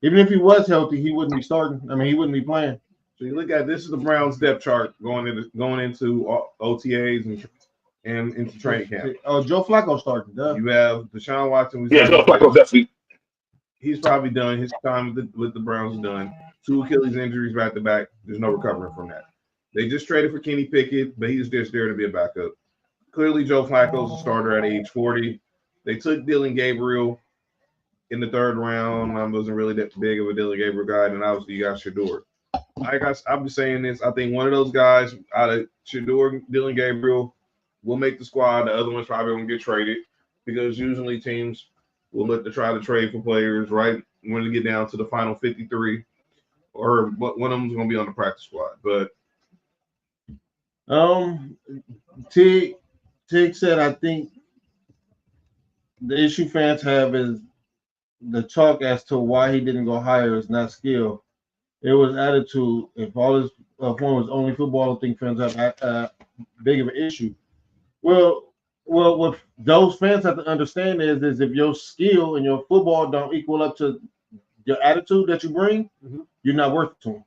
Even if he was healthy, he wouldn't be starting. I mean, he wouldn't be playing. So you look at this is the Browns depth chart going into OTAs and and into training camp. Oh, Joe Flacco starting. Duh. You have Deshaun Watson. Yeah, Joe Flacco definitely. He's probably done. His time with the Browns is done. 2 Achilles injuries back to back. There's no recovering from that. They just traded for Kenny Pickett, but he's just there to be a backup. Clearly, Joe Flacco's a starter at age 40. They took Dylan Gabriel in the 3rd round. I wasn't really that big of a Dylan Gabriel guy, and obviously you got Shedeur. I've been saying this. I think one of those guys out of Shedeur, Dylan Gabriel, will make the squad. The other one's probably going to get traded because usually teams will look to try to trade for players right when they get down to the final 53, or one of them's going to be on the practice squad. But Tig said, I think the issue fans have is the talk as to why he didn't go higher is not skill. It was attitude. If all his form was only football, I think fans have big of an issue. Well, what those fans have to understand is if your skill and your football don't equal up to your attitude that you bring, you're not worth it to him.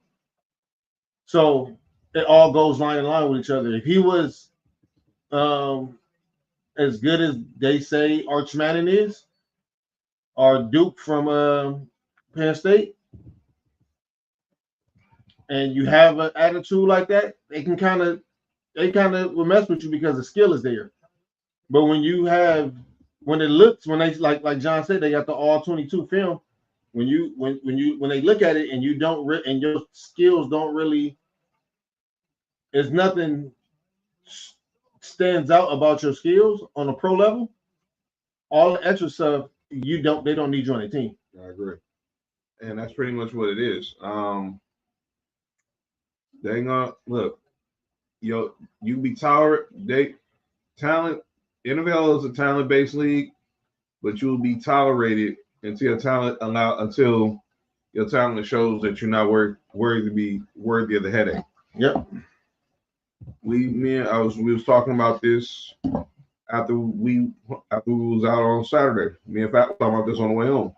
So it all goes line in line with each other. If he was as good as they say Arch Manning is, or Duke from Penn State, and you have an attitude like that, they kind of will mess with you because the skill is there. But when they like John said, they got the all 22 film. When they look at it and you don't and your skills don't really, there's nothing stands out about your skills on a pro level. All the extra stuff they don't need you on their team. I agree, and that's pretty much what it is. They ain't gonna look. You be talent. NFL is a talent-based league, but you will be tolerated until your talent shows that you're not worthy of the headache. Yep. We was talking about this after we was out on Saturday. Me and Fat was talking about this on the way home.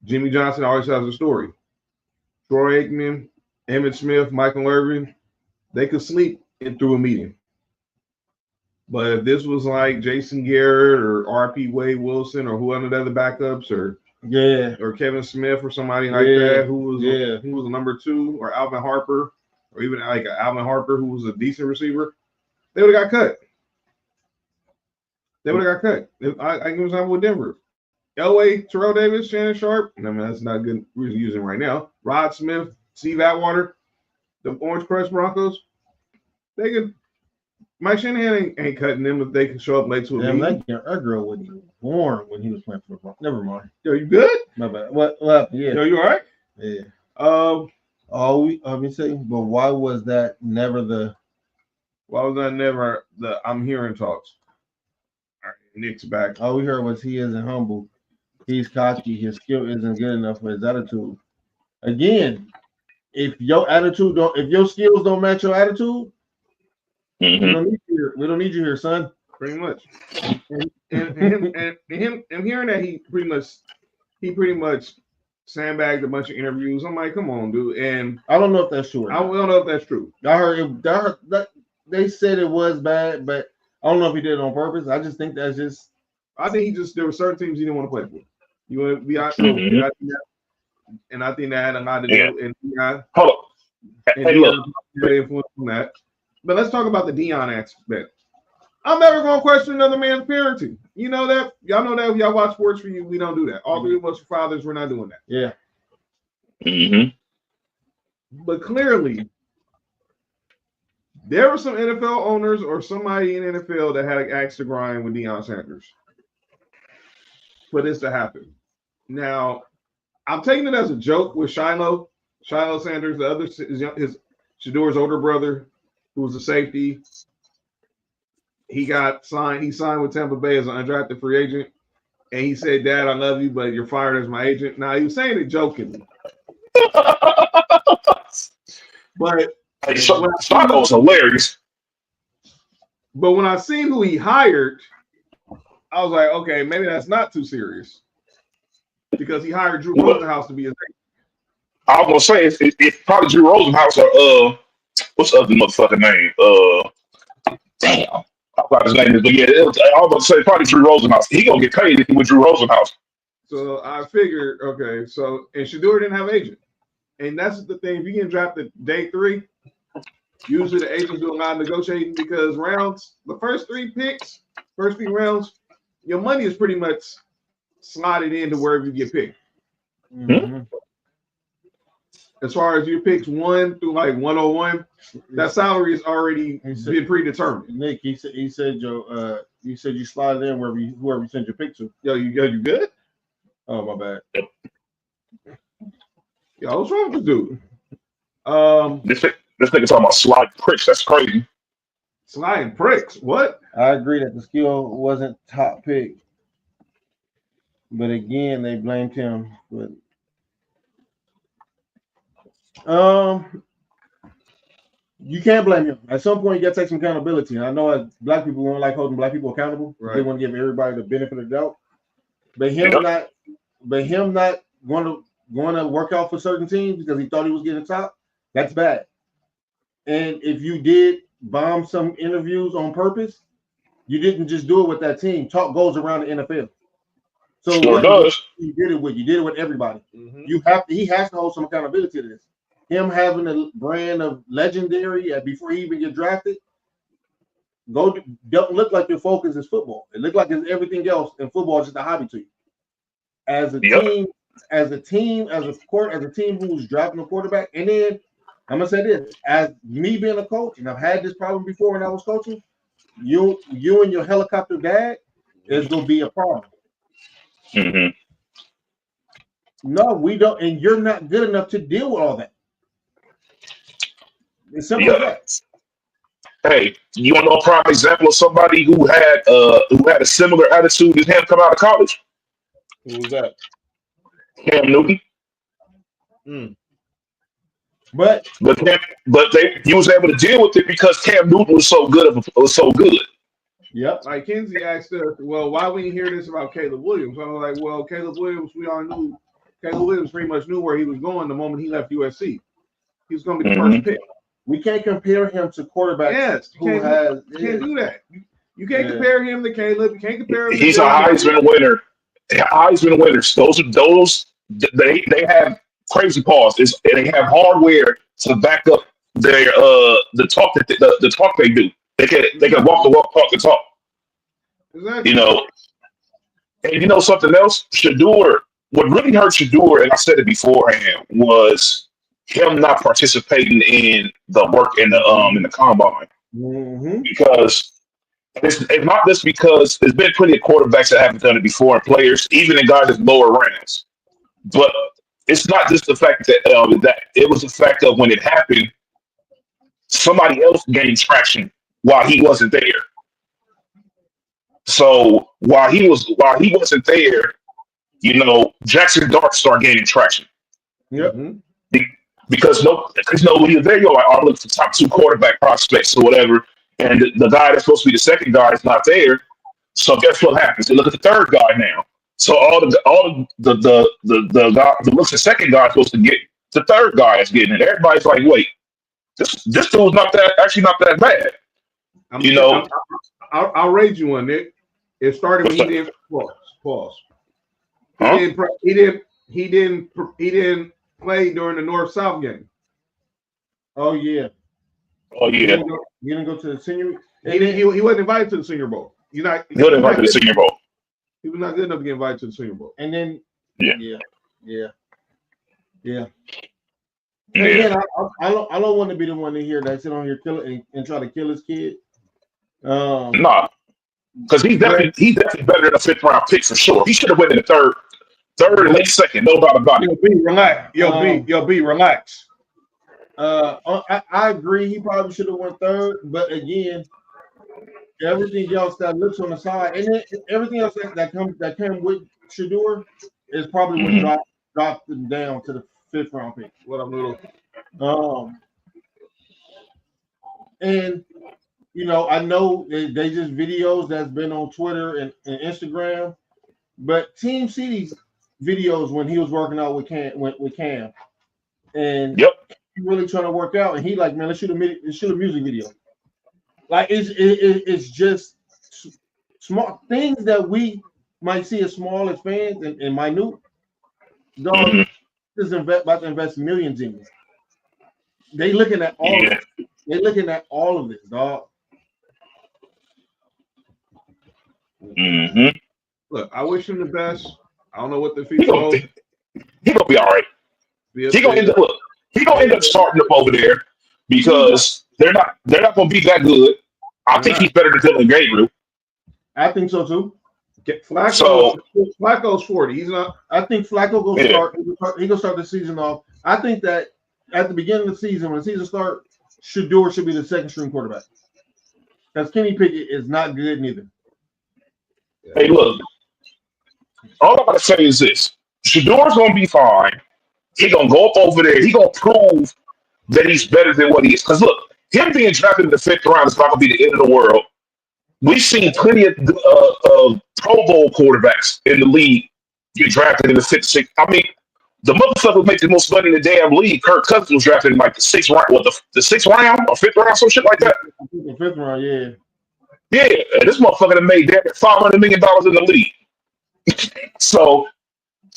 Jimmy Johnson always has a story. Troy Aikman, Emmitt Smith, Michael Irvin, they could sleep through a meeting. But if this was like Jason Garrett or RP Wade Wilson or who other other backups or Kevin Smith or somebody like that who was a number 2, or Alvin Harper, or even like Alvin Harper who was a decent receiver, they would have got cut. I give an example with Denver. Elway, Terrell Davis, Shannon Sharp. I mean, that's not good we're using right now. Rod Smith, Steve Atwater, the Orange Crush Broncos. They could. Mike Shanahan ain't cutting them if they can show up late to a meeting. That girl wasn't born when he was playing for the Broncos. Never mind. Yo, you good? My bad. What? Yeah. Yo, you all right? Yeah. Let me say, but why was that never the? Why was that never the? I'm hearing talks. All right, Nick's back. All we heard was he isn't humble. He's cocky. His skill isn't good enough for his attitude. Again, if your skills don't match your attitude, we don't need you here, son. Pretty much. And him hearing that he pretty much sandbagged a bunch of interviews. I'm like, come on, dude. And I don't know if that's true. I don't know if that's true. I heard that they said it was bad, but I don't know if he did it on purpose. I just think that's just. I think there were certain teams he didn't want to play for. You want to be honest, and I think that had a lot to do. And hold on. Hey, look. Influence from that. But let's talk about the Deion aspect. I'm never going to question another man's parenting. You know that? Y'all know that. Y'all watch Sports4U. We don't do that. All 3 of us are fathers. We're not doing that. Yeah. But clearly, there were some NFL owners or somebody in NFL that had an axe to grind with Deion Sanders for this to happen. Now, I'm taking it as a joke with Shiloh Sanders, the other his Shedeur's older brother, who was a safety. He signed with Tampa Bay as an undrafted free agent, and he said, "Dad, I love you, but you're fired as my agent." Now he was saying it jokingly, but Shiloh's hilarious. But when I seen who he hired, I was like, okay, maybe that's not too serious. Because he hired Drew Rosenhaus to be his agent. I was gonna say it's probably Drew Rosenhaus or what's the other motherfucking name? Damn. what his name is, but yeah, I was about to say probably Drew Rosenhaus. He gonna get paid if he with Drew Rosenhaus. So I figured, okay, so and Shador didn't have an agent. And that's the thing. If you get drafted day 3, usually the agents do a lot of negotiating because the first 3 rounds, your money is pretty much slotted into wherever you get picked. Mm-hmm. As far as your picks 1 through like 101, that salary is already been predetermined. Nick, he said, Joe, you said you slide it in whoever you send your pick to. Yo, you good? Oh, my bad. Yo, what's wrong with this dude? This nigga talking about slide pricks. That's crazy. Sliding pricks. What? I agree that the skill wasn't top pick. But again, they blamed him. But you can't blame him. At some point, you got to take some accountability. And I know as black people don't like holding black people accountable. Right. They want to give everybody the benefit of the doubt. But him not going to work out for certain teams because he thought he was getting top, that's bad. And if you did bomb some interviews on purpose, you didn't just do it with that team. Talk goes around the NFL. So sure does. You did it with everybody. Mm-hmm. He has to hold some accountability to this. Him having a brand of legendary before he even get drafted, don't look like your focus is football. It looked like it's everything else, and football is just a hobby to you. As a team who's drafting a quarterback, and then I'm gonna say this: as me being a coach, and I've had this problem before when I was coaching, you and your helicopter dad is gonna be a problem. Mm-hmm. No, we don't, and you're not good enough to deal with all that. It's simple as that. Hey, you want to know a prime example of somebody who had a similar attitude as him come out of college? Who was that? Cam Newton. But he was able to deal with it because Cam Newton was so good. Yep. Like Kenzie asked us, well, why we didn't hear this about Caleb Williams? I was like, well, Caleb Williams, we all knew. Caleb Williams pretty much knew where he was going the moment he left USC. He was going to be the first pick. We can't compare him to quarterbacks you can't do that. You can't compare him to Caleb. You can't compare him to He's a Heisman winner. Heisman winners. Those they have crazy paws. And they have hardware to back up their the talk they do. They can walk the walk, talk the talk. Exactly. You know, and you know something else? Shador. What really hurt Shador, and I said it beforehand, was him not participating in the work in the combine. Mm-hmm. Because it's not just because there's been plenty of quarterbacks that haven't done it before, and players, even in guys in lower rounds. But it's not just the fact that that it was the fact of when it happened, somebody else gained traction while he wasn't there. So while he wasn't there, you know, Jackson Dart started gaining traction. Yep. Because nobody was there. You're like, I'm looking for top 2 quarterback prospects or whatever, and the guy that's supposed to be the second guy is not there. So guess what happens? They look at the third guy now. So all the guy that looks at the second guy is supposed to get the third guy is getting it. Everybody's like, wait, this dude's not that bad. I'll rate you one, Nick. It started when he didn't pause. Huh? He didn't play during the North-South game. Oh yeah. He didn't go to the senior. He wasn't invited to the Senior Bowl. He wasn't invited to the Senior Bowl. He was not good enough to get invited to the Senior Bowl. And then yeah. Again, I don't want to be the one to hear that sit on here and try to kill his kid. Nah, because he's definitely better than a 5th round pick for sure. He should have went in the third and late second. No doubt about it. Yo, B, relax. I agree. He probably should have went 3rd, but again, everything else that looks on the side, and then everything else that came with Shador is probably what dropped him down to the 5th round pick. What I'm little. And you know, I know they just videos that's been on Twitter and Instagram, but Team see these videos when he was working out with Cam, and he really trying to work out, and he like, man, let's shoot a music video. Like it's just small things that we might see as small as fans and minute. Dog Mhm. is about to invest millions in you. They looking at all of Yeah. it. They looking at all of this, dog. hmm Look, I wish him the best. I don't know what the He future gonna, holds. he gonna be all right. He gonna end up look. He gonna end up starting up over there because they're not gonna be that good. I think he's better than Dylan Gabriel. I think so too. Flacco's 40. He's not. I think Flacco will Yeah. start. He gonna start the season off. I think that at the beginning of the season, when the season starts, Shador should be the second string quarterback. Because Kenny Pickett is not good neither. Hey, look. All I gotta say is this: Shador's gonna be fine. He gonna go up over there. He gonna prove that he's better than what he is. Because look, him being drafted in the 5th round is not gonna be the end of the world. We've seen plenty of Pro Bowl quarterbacks in the league get drafted in the 5th, 6th. I mean, the motherfucker who makes the most money in the damn league, Kirk Cousins, was drafted in like the 6th round, the 6th round or 5th round, some shit like that. I think the 5th round, yeah. Yeah, and this motherfucker that made damn $500 million in the league. So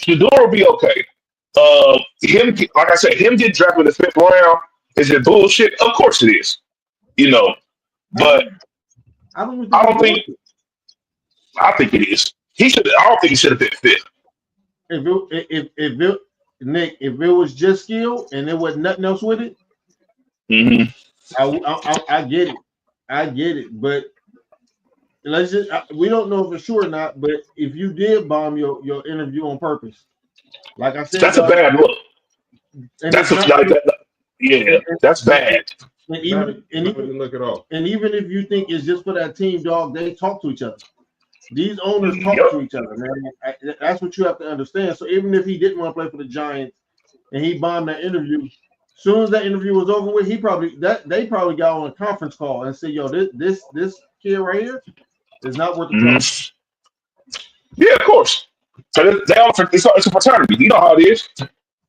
Shador will be okay. Him, like I said, him get drafted in the 5th round. Is it bullshit? Of course it is. But I think it is. I don't think he should have been 5th. If it was just skill and there was nothing else with it, I get it. I get it. But we don't know for sure or not. But if you did bomb your interview on purpose, like I said, that's a bad look. That's bad. And even look at all. And even if you think it's just for that team, dog, they talk to each other. These owners talk to each other, man. That's what you have to understand. So even if he didn't want to play for the Giants and he bombed that interview, as soon as that interview was over with, they probably got on a conference call and said, "Yo, this kid right here is not worth the trouble." Yeah, of course. So it's a fraternity. You know how it is.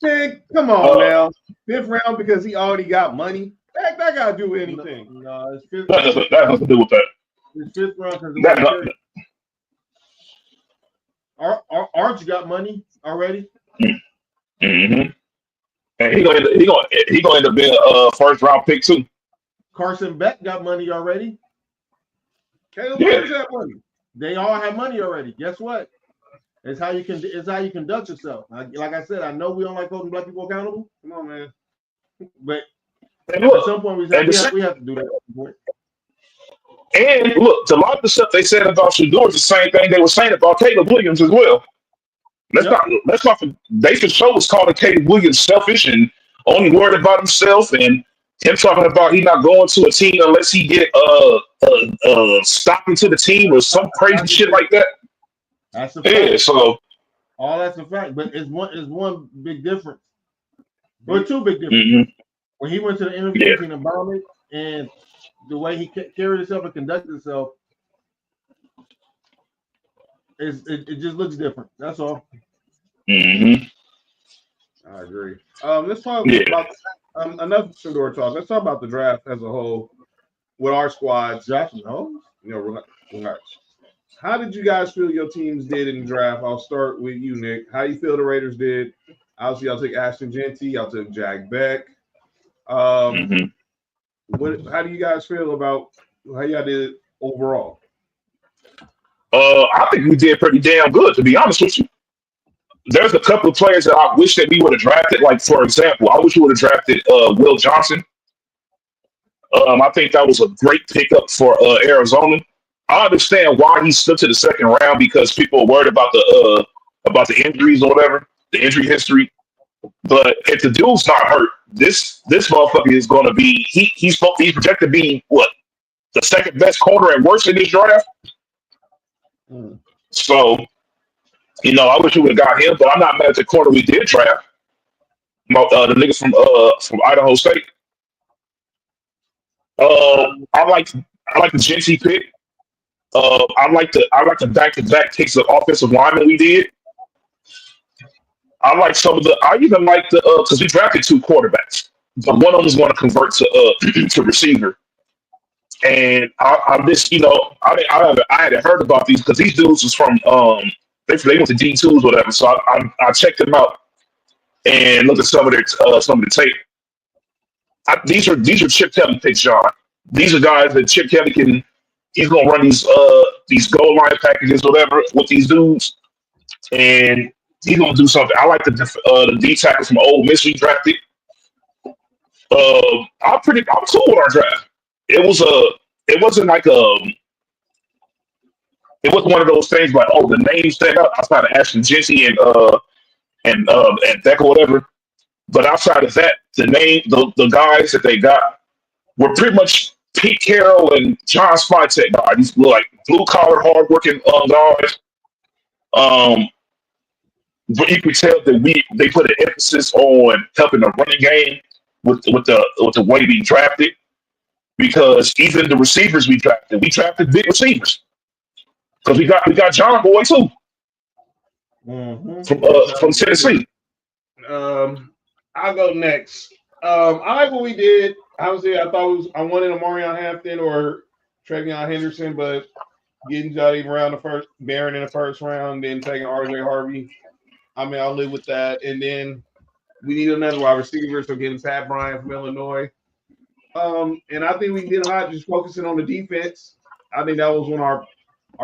Man, come on now. 5th round because he already got money. That gotta do anything. No, it's 5th That round. has to do with that. It's 5th round because Arch got money already. Mm-hmm. And he gonna end up being a 1st round pick too. Carson Beck got money already. Caleb Williams got money. They all have money already. Guess what? It's how you conduct yourself. Like I said, I know we don't like holding black people accountable. Come on, man. But at some point we have to do that. And look, a lot of the stuff they said about Shador is the same thing they were saying about Caleb Williams as well. Let's not. They for sure was calling Caleb Williams selfish and only worried about himself, and him talking about he not going to a team unless he get stock into the team or some crazy shit like that. That's a fact. Yeah, so all that's a fact, but it's one big difference, or two big differences. Mm-hmm. When he went to the interview and bombed it, and the way he carried himself and conducted himself, it just looks different. That's all. Mm-hmm. I agree. Let's talk about enough Shador talk. Let's talk about the draft as a whole with our squads. Relax. How did you guys feel your teams did in the draft? I'll start with you, Nick. How you feel the Raiders did? Obviously, y'all took Ashton Genty. Y'all took Jack Beck. How do you guys feel about how y'all did overall? I think we did pretty damn good, to be honest with you. There's a couple of players that I wish that we would have drafted. Like, for example, I wish we would have drafted Will Johnson. I think that was a great pickup for Arizona. I understand why he slipped to the 2nd round because people are worried about the injuries or whatever, the injury history. But if the dude's not hurt, this motherfucker is going to be he's projected to be what, the 2nd best corner and worse in this draft. So, I wish we would have got him, but I'm not mad at the corner we did draft. The niggas from Idaho State. I like the Genty pick. I like the back-to-back picks of offensive linemen we did. I even like because we drafted 2 quarterbacks, but one of them is going to convert to receiver. And I'm just, I hadn't heard about these because these dudes was from they went to D2s or whatever. So I checked them out and looked at some of the tape. These are Chip Kelly picks, John. These are guys that Chip Kelly he's gonna run these goal line packages, whatever, with these dudes, and he's gonna do something. I like the D tackle from Ole Miss we drafted. I'm cool with our draft. It wasn't like it wasn't one of those things like, oh, the names stand up outside of Ashton Jesse and Beck or whatever. But outside of that, the guys that they got were pretty much Pete Carroll and John Spytek guys. These were like blue collar, hardworking guys. But you could tell that they put an emphasis on helping the running game with the way we drafted, because even the receivers we drafted big receivers, because we got John Boy too from Tennessee. I'll go next. I like what we did. Obviously, I wanted a Marion Hampton or Travion Henderson, but getting Jody around Barron in the first round, then taking RJ Harvey. I mean, I'll live with that. And then we need another wide receiver, so getting Pat Bryant from Illinois. And I think we did a lot just focusing on the defense. I think that was when our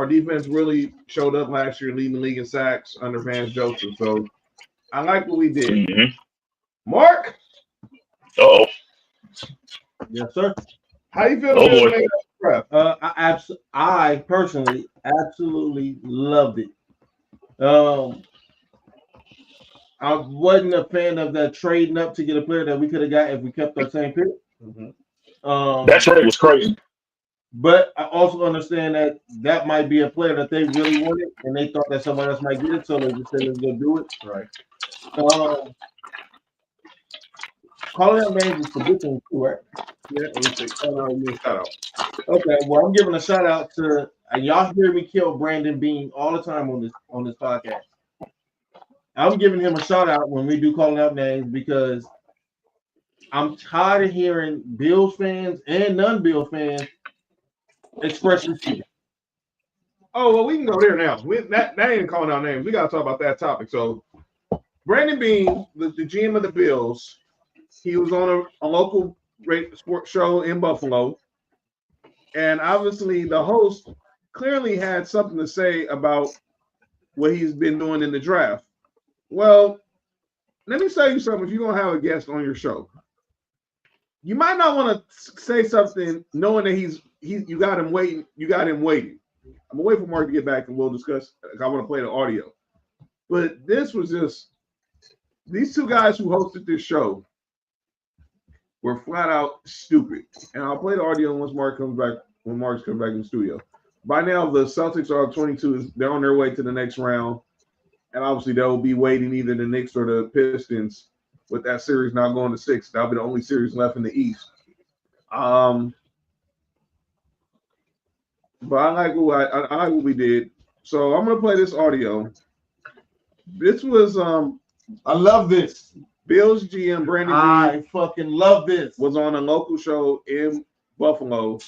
defense really showed up last year, leading the league in sacks under Vance Joseph. So I like what we did. Mm-hmm. Mark? Uh-oh. Yes, sir. How you feel about I personally absolutely loved it. I wasn't a fan of that trading up to get a player that we could have got if we kept our same pick. Mm-hmm. That trade was crazy. But I also understand that might be a player that they really wanted, and they thought that somebody else might get it, so they just said, let's go do it. Right. Calling out names is predicting too, right? Yeah, shout out. Okay, well, I'm giving a shout out to y'all hear me kill Brandon Bean all the time on this podcast. I'm giving him a shout out when we do calling out names, because I'm tired of hearing Bills fans and non-Bills fans express receiver. Oh, well, we can go there now. That ain't calling out names. We got to talk about that topic. So, Brandon Bean, the GM of the Bills, he was on a local sports show in Buffalo, and obviously the host clearly had something to say about what he's been doing in the draft. Well, let me tell you something. If you're going to have a guest on your show, you might not want to say something knowing that you got him waiting. I'm going to wait for Mark to get back and we'll discuss. I want to play the audio. But this was just, these two guys who hosted this show were flat out stupid. And I'll play the audio once Mark comes back, when Mark comes back in the studio. By now, the Celtics are 22. They're on their way to the next round. And obviously, they'll be waiting either the Knicks or the Pistons, with that series now going to 6. That'll be the only series left in the East. But I like what we did. So I'm gonna play this audio. This was I love this. Bills GM Brandon I fucking love this. Was on a local show in Buffalo,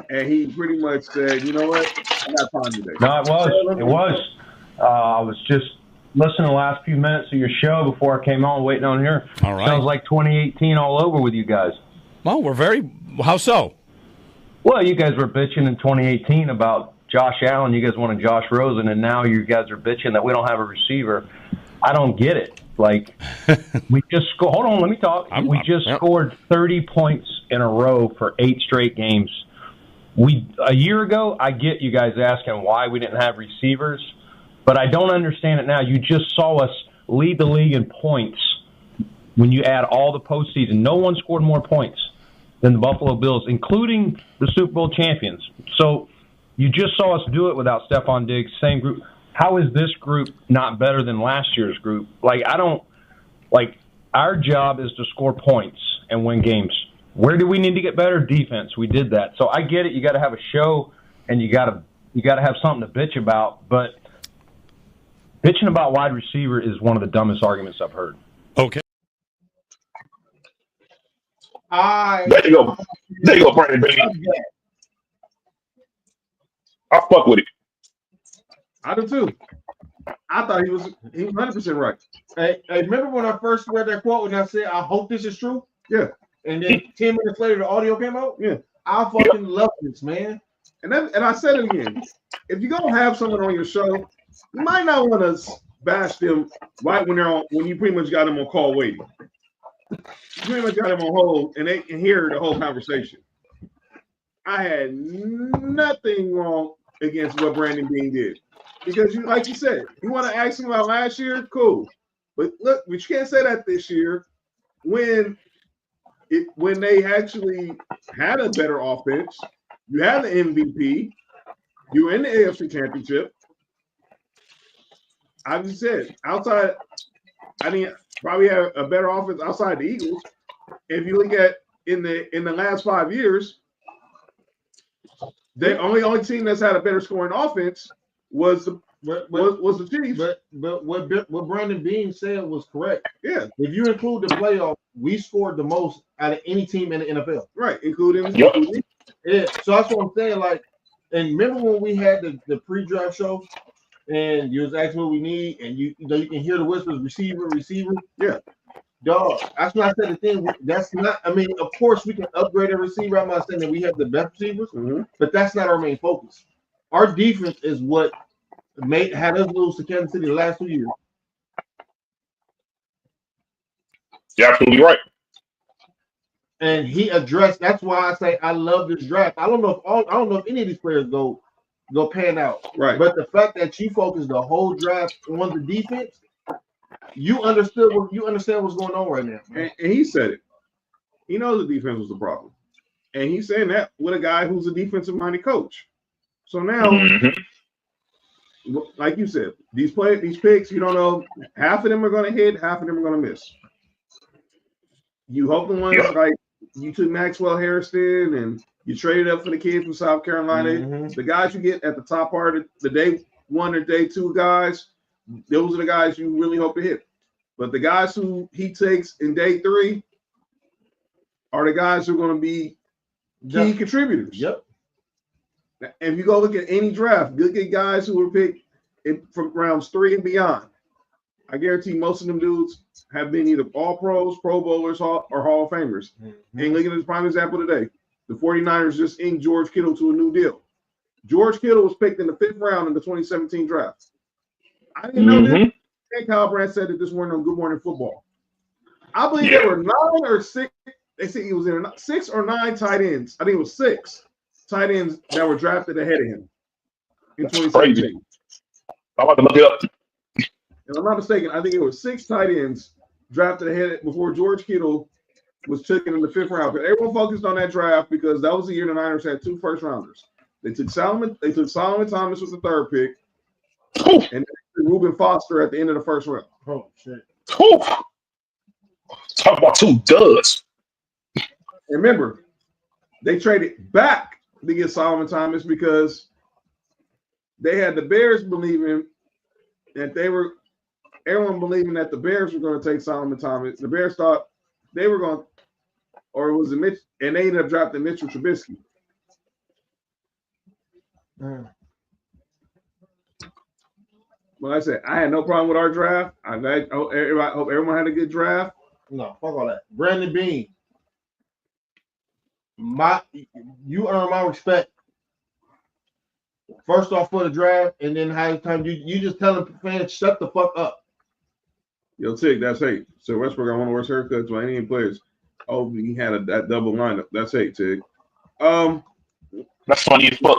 and he pretty much said, "You know what? I got time today." No, it was. I was just listening to the last few minutes of your show before I came on, waiting on here. All right. Sounds like 2018 all over with you guys. Well, how so? Well, you guys were bitching in 2018 about Josh Allen. You guys wanted Josh Rosen, and now you guys are bitching that we don't have a receiver. I don't get it. Like, we just hold on, let me talk. We just scored 30 points in a row for 8 straight games. A year ago, I get you guys asking why we didn't have receivers, but I don't understand it now. You just saw us lead the league in points when you add all the postseason. No one scored more points than the Buffalo Bills, including the Super Bowl champions. So you just saw us do it without Stephon Diggs, same group. How is this group not better than last year's group? Our job is to score points and win games. Where do we need to get better? Defense. We did that. So I get it. You got to have a show and you got to have something to bitch about, but bitching about wide receiver is one of the dumbest arguments I've heard. Okay. There you go, Brandon Bean. I fuck with it. I do too. I thought he was 100% right. Hey, remember when I first read that quote and I said, I hope this is true? Yeah. And then 10 minutes later, the audio came out? Yeah. I fucking love this, man. And I said it again. If you're gonna have someone on your show, you might not want to bash them right when you pretty much got them on call waiting. You pretty much got them on hold and they can hear the whole conversation. I had nothing wrong against what Brandon Beane did. Because like you said, you want to ask him about last year, cool. But look, you can't say that this year when they actually had a better offense. You had the MVP. You were in the AFC Championship. I just said, outside, probably have a better offense outside the Eagles. If you look at in the last 5 years, the only team that's had a better scoring offense was the Chiefs. But what Brandon Beane said was correct. Yeah. If you include the playoffs, we scored the most out of any team in the NFL. Right, including Yeah. So that's what I'm saying. Like, and remember when we had the pre-draft show, and you was asking what we need, and you can hear the whispers, receiver. Yeah. Dog, that's not the thing. That's not. I mean, of course we can upgrade a receiver. I'm not saying that we have the best receivers, but that's not our main focus. Our defense is what had us lose to Kansas City the last 2 years. You're absolutely right. And he addressed. That's why I say I love this draft. I don't know if any of these players go pan out. Right. But the fact that you focus the whole draft on the defense, you understand what's going on right now. And he said it. He knows the defense was the problem. And he's saying that with a guy who's a defensive-minded coach. So now, like you said, these picks, you don't know. Half of them are going to hit, half of them are going to miss. You hope the ones like you took Maxwell Harrison and you traded up for the kid from South Carolina. The guys you get at the top part of the day one or day two guys, those are the guys you really hope to hit. But the guys who he takes in day three are the guys who are going to be key contributors. Yep. And if you go look at any draft, look at guys who were picked from rounds 3 and beyond. I guarantee most of them dudes have been either all pros, Pro Bowlers, or Hall of Famers. And look at this prime example today. The 49ers just inked George Kittle to a new deal. George Kittle was picked in the 5th round in the 2017 draft. I didn't know this. And Kyle Brandt said that this morning on Good Morning Football. I believe there were 9 or 6. They said he was in 6 or 9 tight ends. I think it was 6 tight ends that were drafted ahead of him in 2017. I'm about to look it up. If I'm not mistaken, I think it was 6 tight ends drafted ahead before George Kittle was taken in the 5th round. But everyone focused on that draft because that was the year the Niners had 2 first-rounders. They took Solomon Thomas with the 3rd pick, and Reuben Foster at the end of the 1st round. Oh shit! Talk about 2 duds. And remember, they traded back to get Solomon Thomas because they had the Bears believing that everyone believing that the Bears were going to take Solomon Thomas. The Bears thought they were going, or it was a Mitch, and they ended up drafting Mitchell Trubisky. Well, I said I had no problem with our draft. I hope everyone had a good draft. No, fuck all that. Brandon Beane, you earn my respect. First off for the draft, and then halftime, you just telling fans shut the fuck up. Yo, Tig, that's hate. So Westbrook got one of the worst haircuts by any players. Oh, he had that double lineup. That's hate, Tig. That's funny as fuck.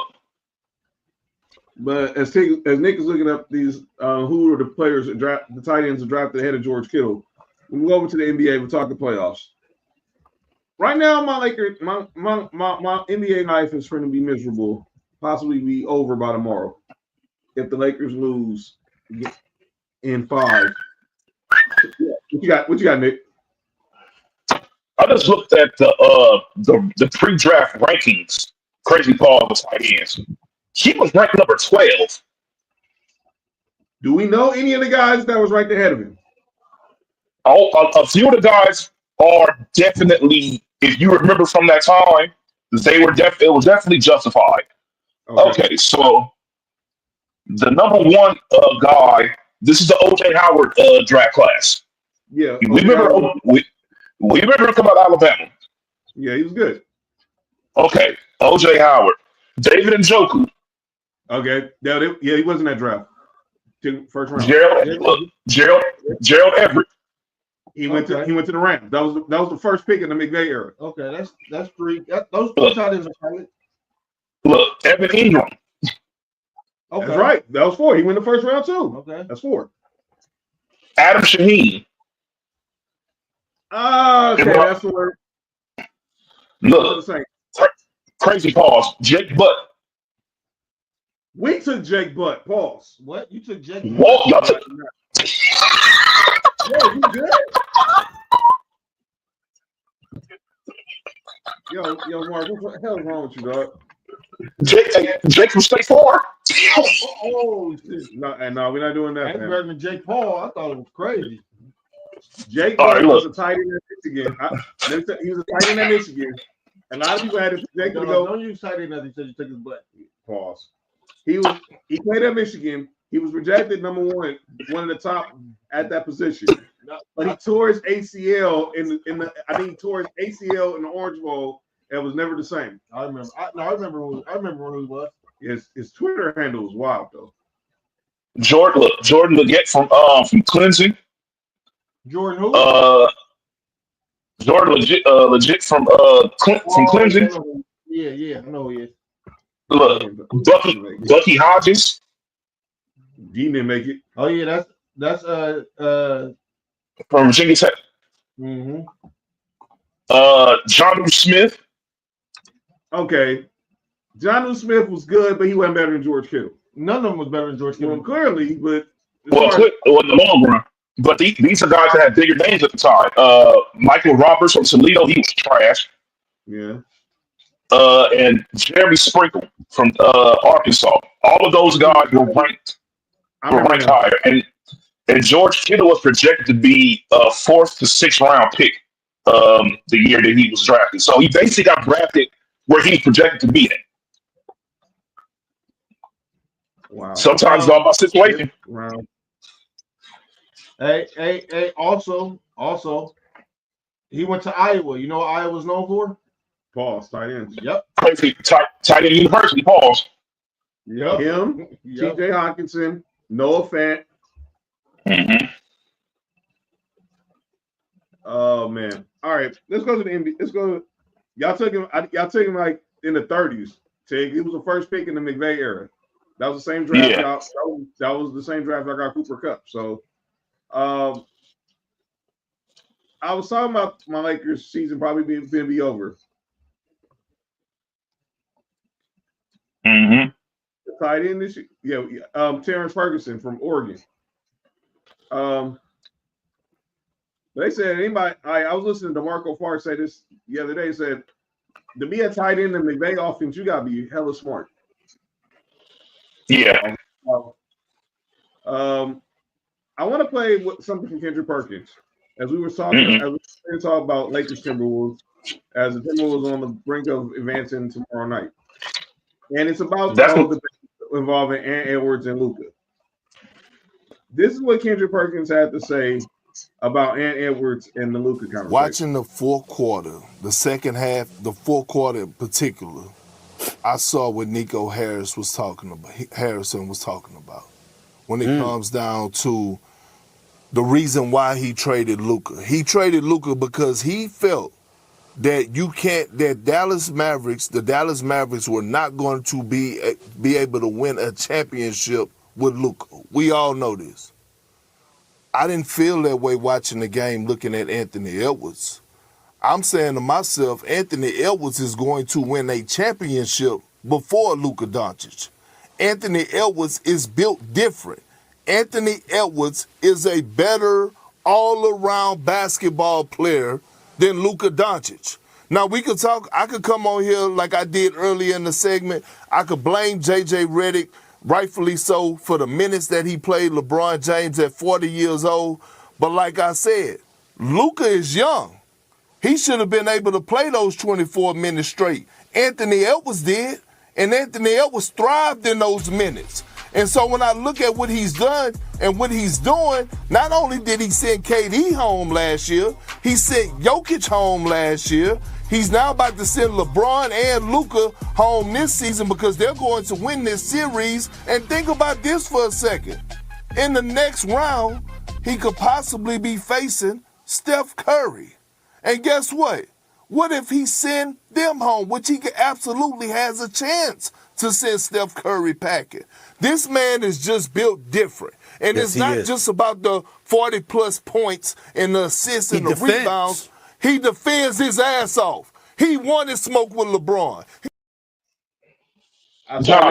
But as Nick is looking up these, who are the players that the tight ends that drafted ahead of George Kittle? When we go over to the NBA, we'll talk the playoffs. Right now, my NBA life is going to be miserable. Possibly be over by tomorrow if the Lakers lose in 5. What you got, Nick? I just looked at the pre-draft rankings. Crazy Paul was tight ends. He was ranked number 12. Do we know any of the guys that was ranked ahead of him? A few of the guys are definitely, if you remember from that time, it was definitely justified. Okay, so the number one guy. This is the OJ Howard draft class. Yeah. We remember we remember him come out of Alabama. Yeah, he was good. Okay, OJ Howard, David Njoku, Okay. Yeah, he wasn't that draft. First round. Gerald Everett. He went to the Rams. That was the first pick in the McVay era. Okay, that's three. Those three tight ends are solid. Look, Evan Ingram. Okay. That's right. That was 4. He went the first round too. Okay. That's 4. Adam Shaheen. Okay, that's the Look, crazy pause. Jake Butt. We took Jake Butt. Pause. What? You took Jake Butt? Whoa, y'all took. Yo, you good? Yo, Mark, what the hell is wrong with you, dog? Jake from State Farm. Oh, shit. No, we're not doing that. That's better than Jake Paul. I thought it was crazy. Jake was a tight end at Michigan. He was a tight end at Michigan. A lot of people had to Jake to go. Don't use tight end as he said you took his butt. Pause. He played at Michigan. He was projected number one of the top at that position. But he tore his ACL he tore his ACL in the Orange Bowl and was never the same. I remember. I remember when he was. His Twitter handle was wild though. Jordan Leggett from Clemson. Jordan who? Jordan legit from Clemson. Yeah, I know who he is. Look, Bucky Hodges. He didn't make it. Oh yeah, that's from Virginia Tech. Mm-hmm. Jonnu Smith. Okay. Jonnu Smith was good, but he wasn't better than George Kittle. None of them was better than George Kittle. Well, clearly, but in the long run. But these are guys that had bigger names at the time. Michael Roberts from Toledo, he was trash. Yeah. And Jeremy Sprinkle from Arkansas. All of those guys were ranked higher. And George Kittle was projected to be a 4th to 6th round pick the year that he was drafted. So he basically got drafted where he was projected to be at. Wow. Sometimes it's all about situation. Wow. Hey, also, he went to Iowa. You know what Iowa's known for? Pause, tight ends. Yep. Crazy tight end university, pause. Yep. Him, TJ Hawkinson, Noah Fant. Mm-hmm. Oh man. All right, let's go to the NBA. Let's go. Y'all took him like in the 30s. He was the first pick in the McVay era. That was the same draft. Yeah. That was the same draft I got Cooper Kupp. So, I was talking about my Lakers season probably be over. Mm-hmm. Tight end this year, Terrence Ferguson from Oregon. They said anybody. I was listening to Marco Farr say this the other day. He said to be a tight end in the McVay offense, you gotta be hella smart. Yeah. I want to play with something from Kendrick Perkins. As we were talking, as we were talking about Lakers Timberwolves, as the Timberwolves on the brink of advancing tomorrow night, and it's about the whole debate involving Ant Edwards and Luka. This is what Kendrick Perkins had to say about Ant Edwards and the Luka conversation. Watching the fourth quarter, the second half, the fourth quarter in particular, I saw what Nico Harrison was talking about when it comes down to the reason why he traded Luka. He traded Luka because he felt that the Dallas Mavericks were not going to be able to win a championship with Luka. We all know this. I didn't feel that way watching the game looking at Anthony Edwards. I'm saying to myself, Anthony Edwards is going to win a championship before Luka Doncic. Anthony Edwards is built different. Anthony Edwards is a better all-around basketball player than Luka Doncic. Now, I could come on here like I did earlier in the segment. I could blame J.J. Redick, rightfully so, for the minutes that he played LeBron James at 40 years old. But like I said, Luka is young. He should have been able to play those 24 minutes straight. Anthony Edwards did. And Anthony Edwards thrived in those minutes. And so when I look at what he's done and what he's doing, not only did he send KD home last year, he sent Jokic home last year. He's now about to send LeBron and Luka home this season because they're going to win this series. And think about this for a second. In the next round, he could possibly be facing Steph Curry. And guess what? What if he send them home, which he absolutely has a chance to send Steph Curry packing. This man is just built different. And it's not just about the 40-plus points and the assists and the rebounds. He defends his ass off. He wanted smoke with LeBron. I saw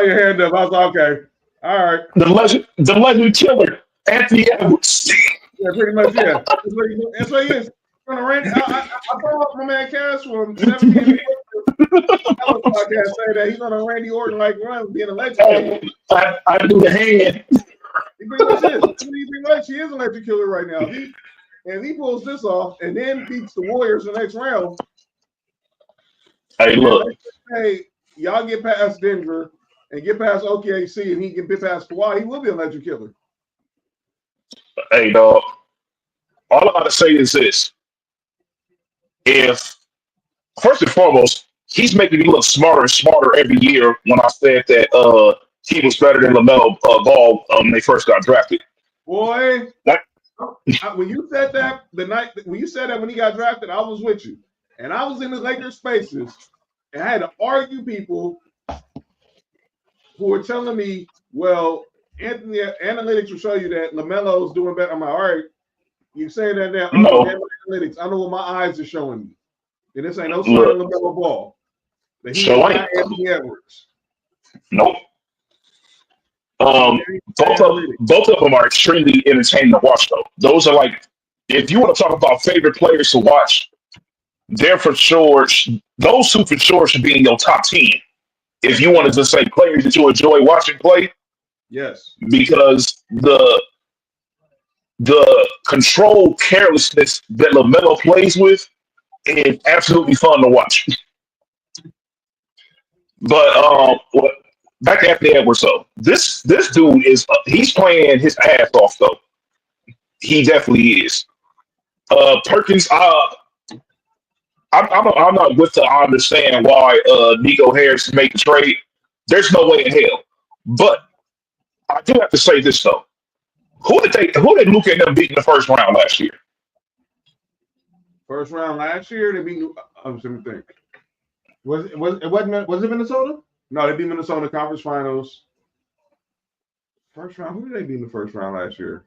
your hand up. I was like, okay, all right. The legend killer, Anthony Edwards. Yeah, pretty much, yeah. That's what he is. I thought my man Cass from 17 podcast say that he's on a Randy Orton like run, being a legend. I do the hand. He pretty much is. He is a legend killer right now. And he pulls this off and then beats the Warriors the next round. Hey, look. Hey, y'all get past Denver and get past OKC and he can get past Kawhi, he will be a legend killer. Hey, dog. All I gotta say is this. If, first and foremost, he's making me look smarter and smarter every year when I said that he was better than LaMelo Ball when they first got drafted. Boy, when you said that when he got drafted, I was with you. And I was in the Lakers spaces and I had to argue people who were telling me, well, Anthony, analytics will show you that LaMelo's doing better. I'm like, all right, you saying that now. No. Analytics, I know what my eyes are showing me. And this ain't no starting LaMelo Ball. But he's not Anthony Edwards. Nope. Both of them are extremely entertaining to watch, though. Those are like, if you want to talk about favorite players to watch, they're for sure. Those two for sure should be in your top 10. If you wanted to say players that you enjoy watching play, yes, because the controlled carelessness that LaMelo plays with is absolutely fun to watch. But back to Anthony Edwards, though. This dude is he's playing his ass off, though. He definitely is. Perkins, I'm not with to understand why Nico Harris made the trade. There's no way in hell. But I do have to say this though. Who did Luka and them beat in the first round last year? First round last year, they beat. I'm trying to think. Was it Minnesota? No, they beat Minnesota Conference Finals. First round. Who did they beat in the first round last year?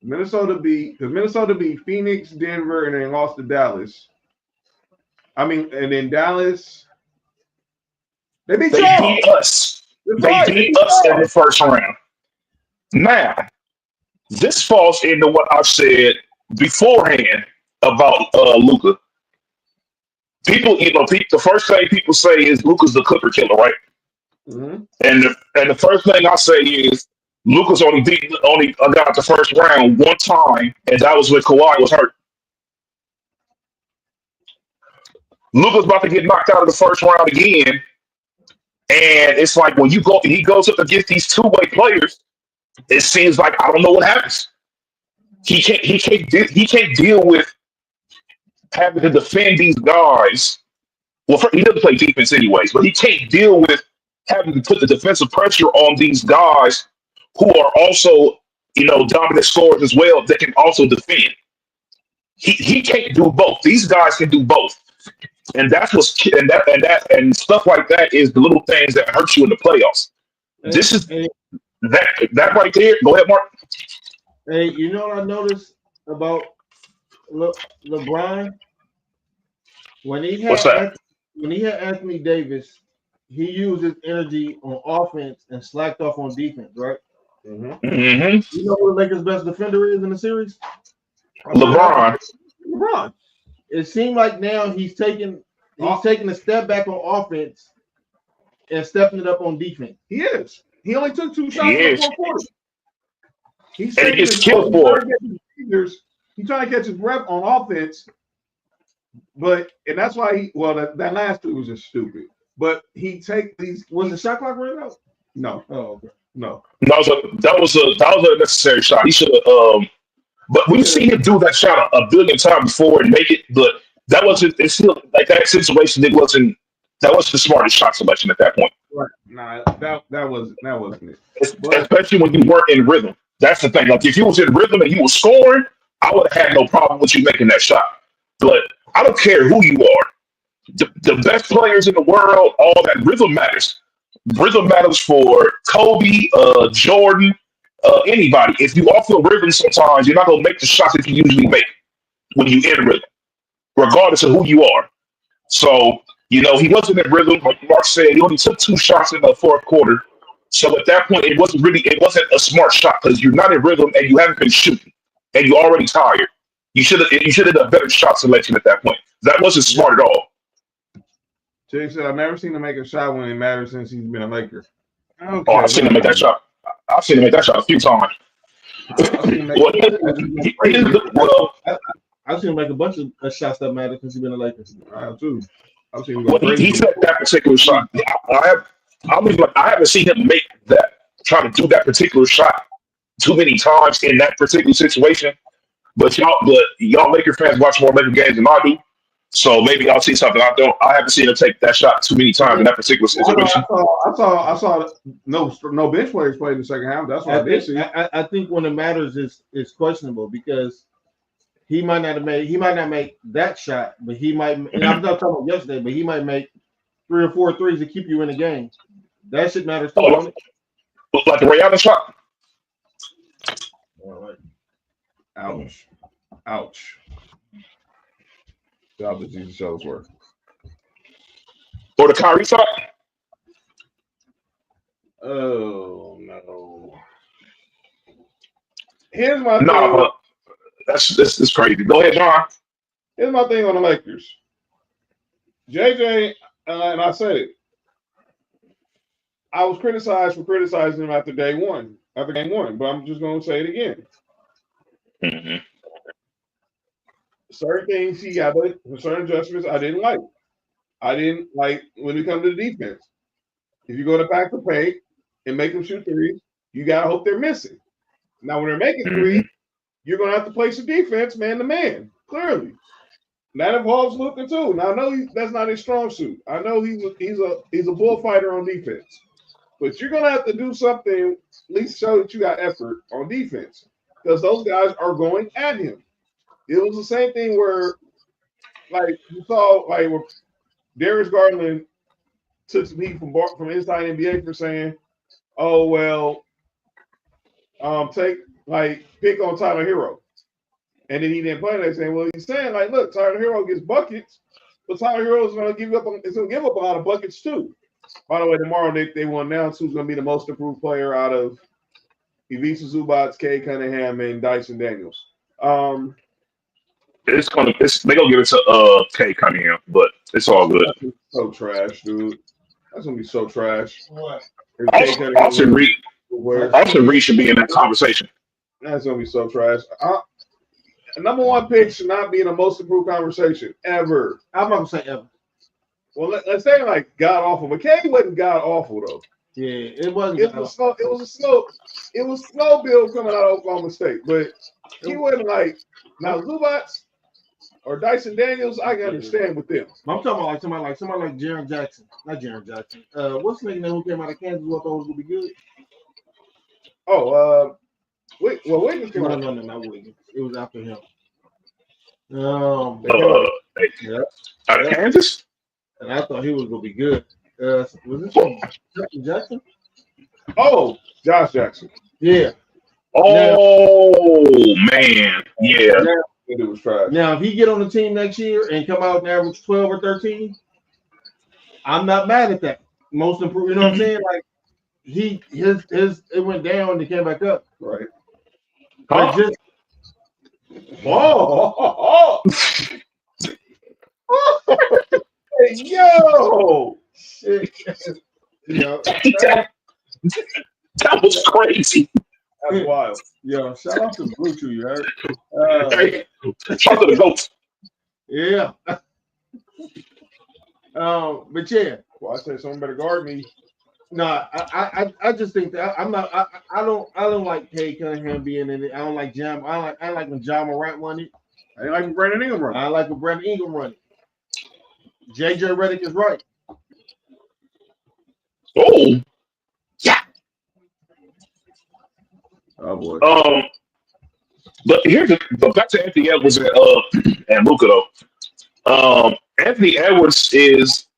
Minnesota beat Phoenix, Denver, and then lost to Dallas. And then Dallas. They beat us. They beat us in the first round. Now, this falls into what I said beforehand about Luka. People, the first thing people say is Luka's the cooker killer, right? Mm-hmm. And the first thing I say is Luka's only got the first round one time, and that was when Kawhi was hurt. Luka's about to get knocked out of the first round again, and it's like when he goes up against these two-way players, it seems like I don't know what happens. He can't deal with having to defend these guys. Well, he doesn't play defense anyways, but he can't deal with having to put the defensive pressure on these guys who are also, dominant scorers as well that can also defend. He can't do both. These guys can do both. And that's and stuff like that is the little things that hurt you in the playoffs. This is that right there. Go ahead, Mark. Hey, you know what I noticed about LeBron? When he had Anthony Davis, he used his energy on offense and slacked off on defense, right? Mm-hmm. Mm-hmm. You know who the Lakers' best defender is in the series? LeBron. It seemed like now he's taking a step back on offense and stepping it up on defense. He is. He only took 2 shots in the fourth quarter. He's killed for it. He's trying to catch his breath on offense. and that's why that last three was just stupid. But he take these. Was the shot clock ran out? No. Oh, okay. No. That was a necessary shot. He should have. But we've seen him do that shot a billion times before and make it. But that wasn't. It's still like that situation. That wasn't the smartest shot selection at that point. Right. Nah, that wasn't it. Especially when you weren't in rhythm. That's the thing. Like if you was in rhythm and you was scoring, I would have had no problem with you making that shot. But I don't care who you are. The best players in the world, all that rhythm matters. Rhythm matters for Kobe, Jordan, anybody. If you off your rhythm sometimes, you're not going to make the shots that you usually make when you in rhythm, regardless of who you are. So, he wasn't in rhythm. Like Mark said, he only took 2 shots in the fourth quarter. So at that point, it wasn't a smart shot because you're not in rhythm and you haven't been shooting and you're already tired. You should have done a better shot selection at that point. That wasn't smart at all. Jake said, I've never seen him make a shot when it matters since he's been a Laker. Okay, I've seen him make that shot. I've seen him make that shot a few times. I've seen him make a bunch of shots that matter since he's been a Laker. I have too. I've seen him go he took that particular shot. I haven't seen him make that, trying to do that particular shot too many times in that particular situation. But y'all Laker fans watch more Laker games than I do. So maybe I'll see something I don't. I haven't seen him take that shot too many times in that particular situation. I saw no bench players played in the second half. That's what I did see. I think when it matters is questionable because he might not make that shot, but he might. And I'm not talking about yesterday, but he might make 3 or 4 threes to keep you in the game. That shit matters too. Like the Rihanna shot. All right. Ouch. Job that Jesus Shuttlesworth. Or the Kyrie shot? Oh no. Here's my thing. That's crazy. Go ahead, John. Here's my thing on the Lakers. JJ, and I said it. I was criticized for criticizing him after game one, but I'm just gonna say it again. Mm-hmm. Certain things he got, certain adjustments I didn't like. I didn't like when it comes to the defense. If you go to back the paint and make them shoot threes, you gotta hope they're missing. Now, when they're making threes, you're gonna have to play some defense, man to man. Clearly, that involves Luka too. Now, I know that's not his strong suit. I know he's a bullfighter on defense, but you're gonna have to do something at least show that you got effort on defense because those guys are going at him. It was the same thing where, like, you saw, like, where Darius Garland took some heat from inside NBA for saying, "Oh well, pick on Tyler Hero," and then he didn't play that. Saying, "Well, he's saying like, look, Tyler Hero gets buckets, but Tyler Hero is going to give up a lot of buckets too." By the way, tomorrow they will announce who's going to be the most improved player out of Ivica Zubac, Kay Cunningham, and Dyson Daniels. They're gonna give it to Kay Cunningham, but it's all good. That's so trash, dude. That's gonna be so trash. What? Austin Reed should be in that conversation. That's gonna be so trash. Number 1 pick should not be in the most improved conversation ever. I'm not gonna say ever. Well, let's say like god awful. McKay wasn't god awful though. Yeah, it wasn't. It was slow build coming out of Oklahoma State, but he wasn't like now Zubac or Dyson Daniels. I can understand with them. I'm talking about somebody like Jaren Jackson, not Jaren Jackson. What's the name who came out of Kansas? Who I thought was gonna be good? Wiggins came out. No, not Wiggins. It was after him. Out of Kansas? And I thought he was gonna be good. Was this Jackson? Oh, Josh Jackson. Yeah. Oh man, yeah. It was trash. Now, if he get on the team next year and come out and average 12 or 13, I'm not mad at that. Most improved, you know what I'm saying? Like it went down and it came back up. Right. Hey, yo! Shit. You know, that was crazy. That's wild. Yo, shout out to Blue Chew, you heard? Shout out to the GOAT. Yeah. But yeah. Well, I said someone better guard me. No, I just think that I'm not. I don't like Cade Cunningham being in it. I don't like Jam. I like when John Morant won it. I didn't like when Brandon Ingram run. I like when Brandon Ingram run it. JJ Redick is right. Oh, yeah. Oh boy. But but back to Anthony Edwards and Luka though. Anthony Edwards is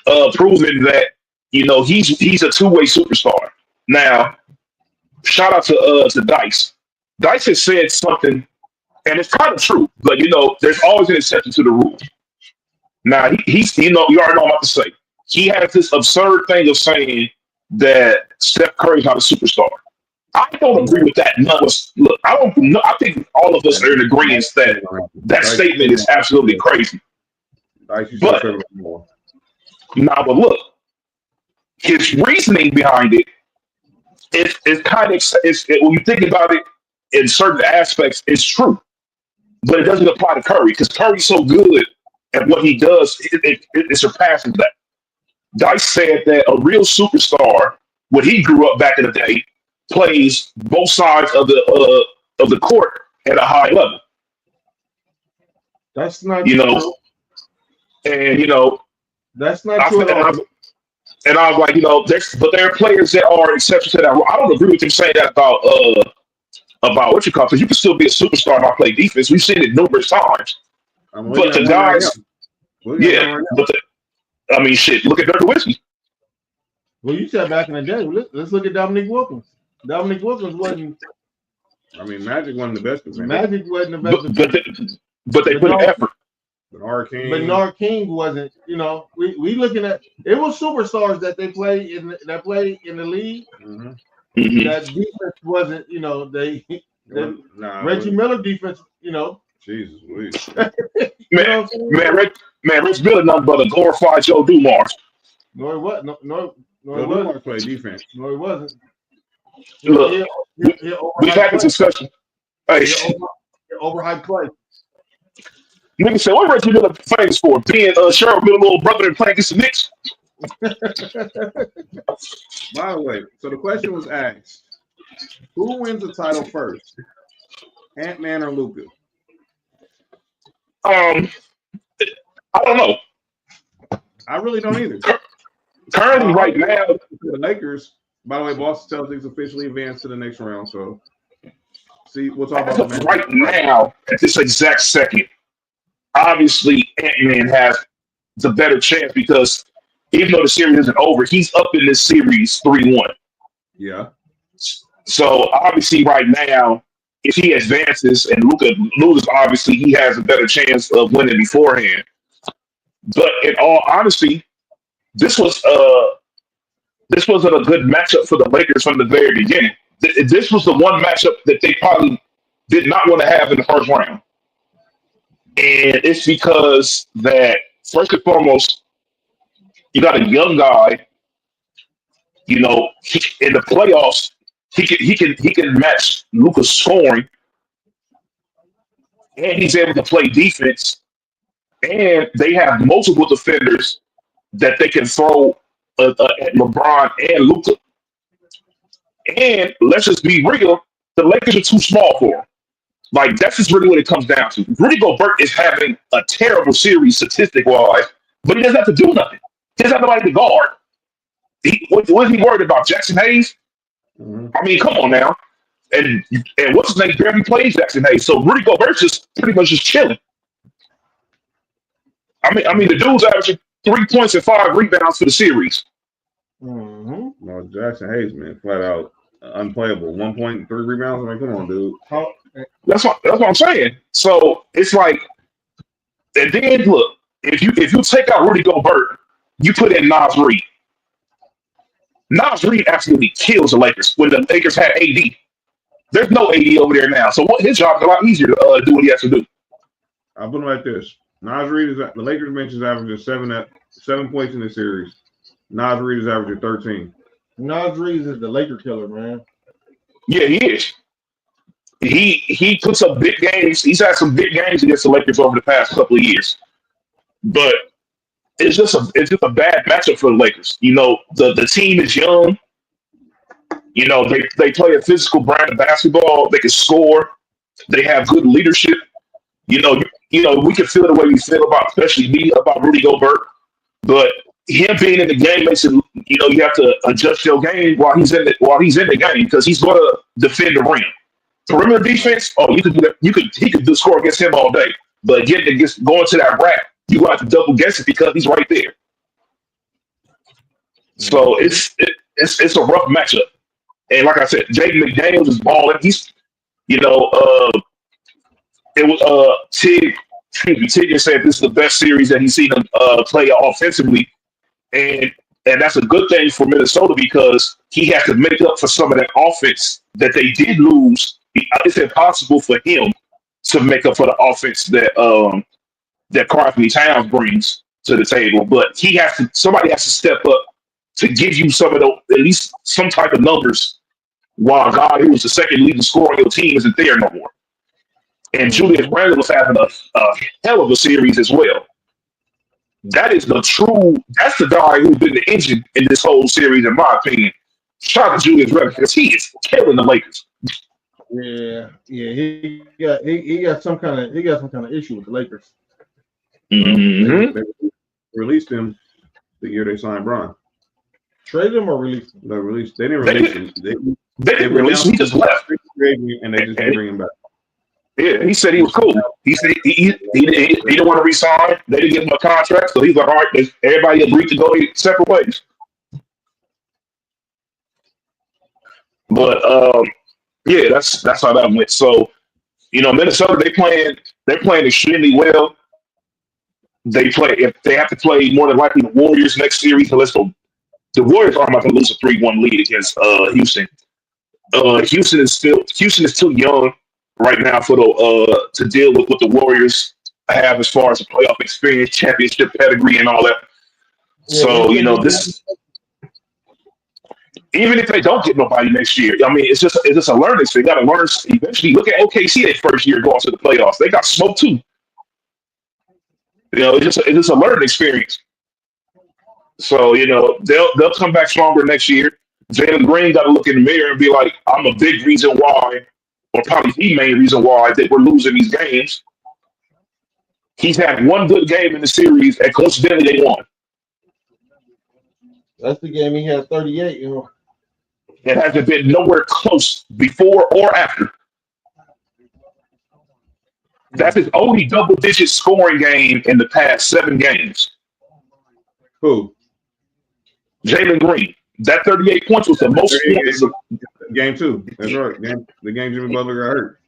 proving that he's a two-way superstar. Now, shout out to Dice. Dice has said something, and it's kind of true. But there's always an exception to the rule. Now he's you already know what I'm about to say. He has this absurd thing of saying that Steph Curry's not a superstar. I don't agree with that. Look, I don't know. I think all of us are in agreement that statement is absolutely crazy. But look, his reasoning behind it is kind of when you think about it in certain aspects, it's true, but it doesn't apply to Curry because Curry's so good at what he does, it surpasses that. Dice said that a real superstar, when he grew up back in the day, plays both sides of the court at a high level. That's not true. And that's not true. And I was like, but there are players that are exceptions to that. I don't agree with him saying that about what you call, because you can still be a superstar and not play defense. We've seen it numerous times. But the guys, shit. Look at Dirk Nowitzki. Well, you said back in the day. Let's look at Dominique Wilkins. Dominique Wilkins wasn't. Magic wasn't the best. Magic wasn't the best. But they put in effort. Bernard King wasn't. We looking at it was superstars that they play in the league. Mm-hmm. That defense wasn't. Reggie Miller defense. Jesus, please. man, Rich Miller nothing but a glorified Joe Dumars. No, he wasn't. No, Joe Dumars played defense. No, he wasn't. Look, we've had this discussion. Hey, overhyped play. Nigga said, what Reggie Miller famous for? Being Cheryl Miller little brother and playing against the Knicks? By the way, so the question was asked, who wins the title first? Ant-Man or Luka? I don't know. I really don't either. Currently, right now, the Lakers. By the way, Boston Celtics officially advanced to the next round. So, see, we'll talk about that right now at this exact second. Obviously, Ant-Man has the better chance because even though the series isn't over, he's up in this series 3-1. Yeah. So obviously, right now, if he advances and Luka loses, obviously he has a better chance of winning beforehand. But in all honesty, this wasn't a good matchup for the Lakers from the very beginning. This was the one matchup that they probably did not want to have in the first round. And it's because that, first and foremost, you got a young guy, in the playoffs, he can match Luka's scoring, and he's able to play defense, and they have multiple defenders that they can throw at LeBron and Luka. And let's just be real, the Lakers are too small for him. Like, that's just really what it comes down to. Rudy Gobert is having a terrible series statistic-wise, but he doesn't have to do nothing. He doesn't have nobody to guard. What is he worried about? Jackson Hayes? Mm-hmm. I mean, come on now. And what's his name? Barely plays Jackson Hayes. So Rudy Gobert's just pretty much just chilling. I mean, the dude's averaging 3 points and 5 rebounds for the series. Mm-hmm. No, Jackson Hayes, man, flat out unplayable. 1 point and 3 rebounds. I mean, come on, dude. That's what I'm saying. So it's like, and then look, if you take out Rudy Gobert, you put in Nas Reed. Nas Reed absolutely kills the Lakers when the Lakers had AD. There's no AD over there now, so his job is a lot easier to do what he has to do. I'll put it like this: Nas Reed is the Lakers bench is averaging 7 points in the series. Nas Reed is averaging 13. Nas Reed is the Laker killer, man. Yeah, he is. He puts up big games. He's had some big games against the Lakers over the past couple of years. but it's just a bad matchup for the Lakers. You know, the team is young. You know, they play a physical brand of basketball. They can score. They have good leadership. You know, we can feel the way we feel about, especially me, about Rudy Gobert. But him being in the game makes it, you know, you have to adjust your game while he's in the game, because he's going to defend the rim. Perimeter defense, he could do score against him all day. But going to that rack, you have to double guess it because he's right there. So it's a rough matchup. And like I said, Jaden McDaniels is balling. He's, you know, it was Tig said this is the best series that he's seen him play offensively, and that's a good thing for Minnesota because he has to make up for some of that offense that they did lose. It's impossible for him to make up for the offense that Karl Anthony Towns brings to the table, but somebody has to step up to give you some of those, at least some type of numbers, while God, who was the second leading scorer on your team, isn't there no more. And Julius Randle was having a hell of a series as well. That's the guy who's been the engine in this whole series, in my opinion. Shout out to Julius Randle because he is killing the Lakers. Yeah, he got some kind of issue with the Lakers. They released him the year they signed Bron. Traded him or released him? They didn't release him. They didn't release him. He just left, and they just didn't bring him back. Yeah, he said he was cool. He said he didn't want to resign. They didn't give him a contract, so he's like, all right, everybody agreed to go separate ways. But yeah, that's how that went. So, you know, Minnesota, they're playing extremely well. If they have to play more than likely the Warriors next series, the Warriors are about to lose a 3-1 lead against Houston. Houston is too young right now for to deal with what the Warriors have as far as the playoff experience, championship pedigree, and all that. Yeah, so, you know, even if they don't get nobody next year, I mean, it's just a learning experience. You got to learn eventually. Look at OKC their first year going to the playoffs. They got smoked too. You know, it's just a learning experience. So, you know, they'll come back stronger next year. Jalen Green got to look in the mirror and be like, I'm a big reason why, or probably the main reason why, that we're losing these games. He's had one good game in the series, and coincidentally, they won. That's the game he had 38, you know. It hasn't been nowhere close before or after. That's his only double-digit scoring game in the past 7 games. Who? Jalen Green. That 38 points was the most points. Game 2. That's right. The game Jimmy Butler got hurt.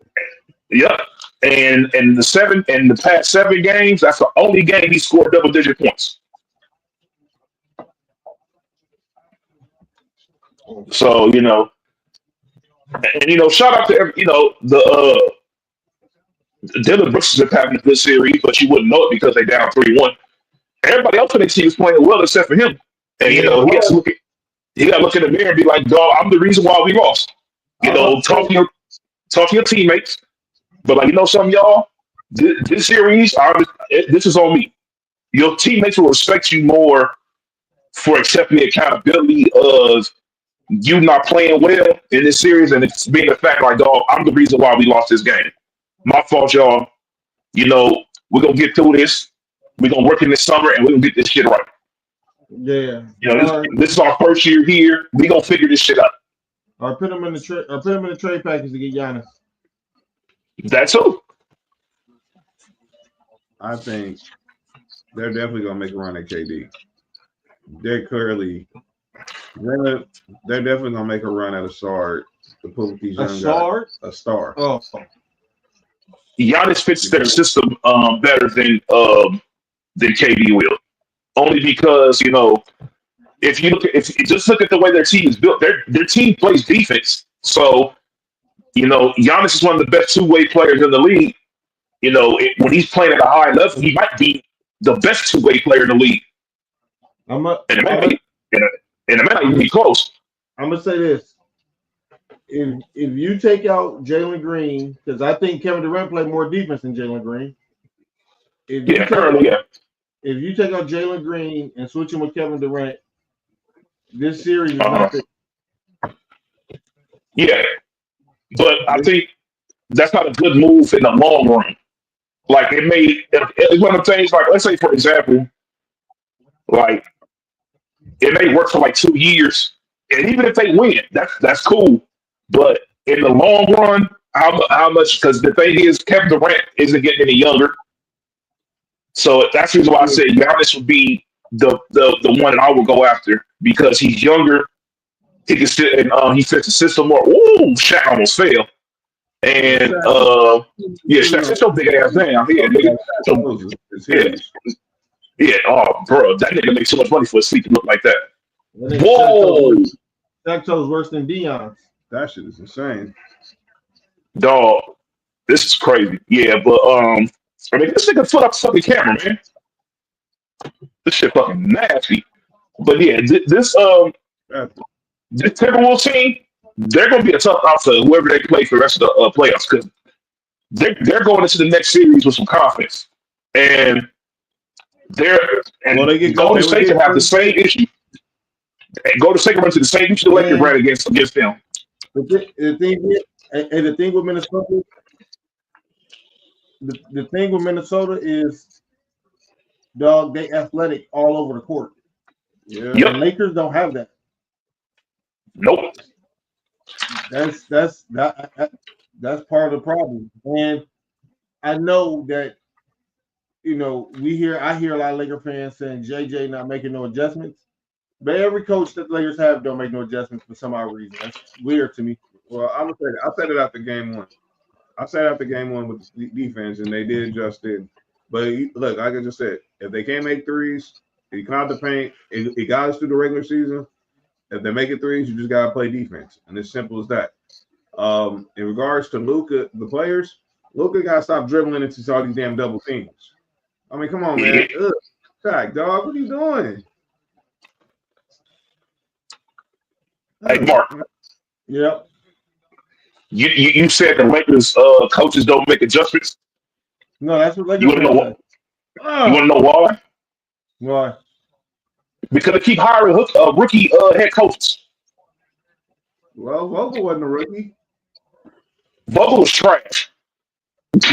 Yep. And the past 7 games, that's the only game he scored double-digit points. So, you know, and, you know, shout out to, you know, the Dylan Brooks is having a good series, but you wouldn't know it because they down 3-1. Everybody else on the team is playing well except for him. And, you know, he got to look in the mirror and be like, dog, I'm the reason why we lost. You know, talk to your teammates. But, like, you know something, y'all? This series, this is on me. Your teammates will respect you more for accepting the accountability of you not playing well in this series, and it's being a fact like, dog, I'm the reason why we lost this game. My fault, y'all. You know, we're going to get through this. We're going to work in this summer, and we're going to get this shit right. Yeah. You know, this is our first year here. We're going to figure this shit out. Or put him in the trade package to get Giannis. That's all. I think they're definitely going to make a run at KD. They're definitely going to make a run at a star to put with these young guys. A star. Oh. Giannis fits their system better than KD will. Only because, you know, if you just look at the way their team is built, their team plays defense. So, you know, Giannis is one of the best two-way players in the league. You know, when he's playing at a high level, he might be the best two-way player in the league. And it might even be close. I'm gonna say this: if you take out Jalen Green, because I think Kevin Durant played more defense than Jalen Green. If if you take out Jalen Green and switch him with Kevin Durant, this series is Uh-huh. not the. Yeah, but I think that's not a good move in the long run. Like it's one of the things. Like let's say for example, like it may work for like 2 years, and even if they win, that's cool. But in the long run, how much? Because the thing is, Kevin Durant isn't getting any younger, so that's the reason why I say Giannis would be the one that I would go after because he's younger. He can sit and he fits the system more. Ooh, Shaq almost fell. And yeah, Shaq, sit your big ass down here, nigga. Yeah, oh, bro, that nigga makes so much money for a sleep to look like that. Whoa, Shaq toes worse than Dion's. That shit is insane. Dog, this is crazy. Yeah, but I mean, this nigga foot up the fucking camera, man. This shit fucking nasty. But yeah, this Timberwolves team, they're gonna be a tough out for whoever they play for the rest of the playoffs because they're going into the next series with some confidence, and Golden State can have the same issue. And Golden State can run to the same issue the Lakers ran against them. The thing with Minnesota, the thing with Minnesota is, dog, they athletic all over the court. Yeah, the Lakers don't have that. Nope. That's part of the problem. And I know that, I hear a lot of Laker fans saying JJ not making no adjustments. But every coach that the Lakers have don't make no adjustments for some odd reason. That's weird to me. Well, I'm gonna say that. I said it after game one. I said after game one with the defense, and they did adjust it. But look, like I just said, if they can't make threes, if you come out the paint, it got us through the regular season. If they're making threes, you just gotta play defense, and it's simple as that. In regards to Luka, the players, Luka gotta stop dribbling into all these damn double teams. I mean, come on, man. Shaq, dog, what are you doing? Hey, Mark. Yep. You said the Lakers coaches don't make adjustments. No, that's what Lakers. You want to know what? You want to know why? Why? Because they keep hiring rookie head coaches. Well, Vogel wasn't a rookie. Vogel was trash.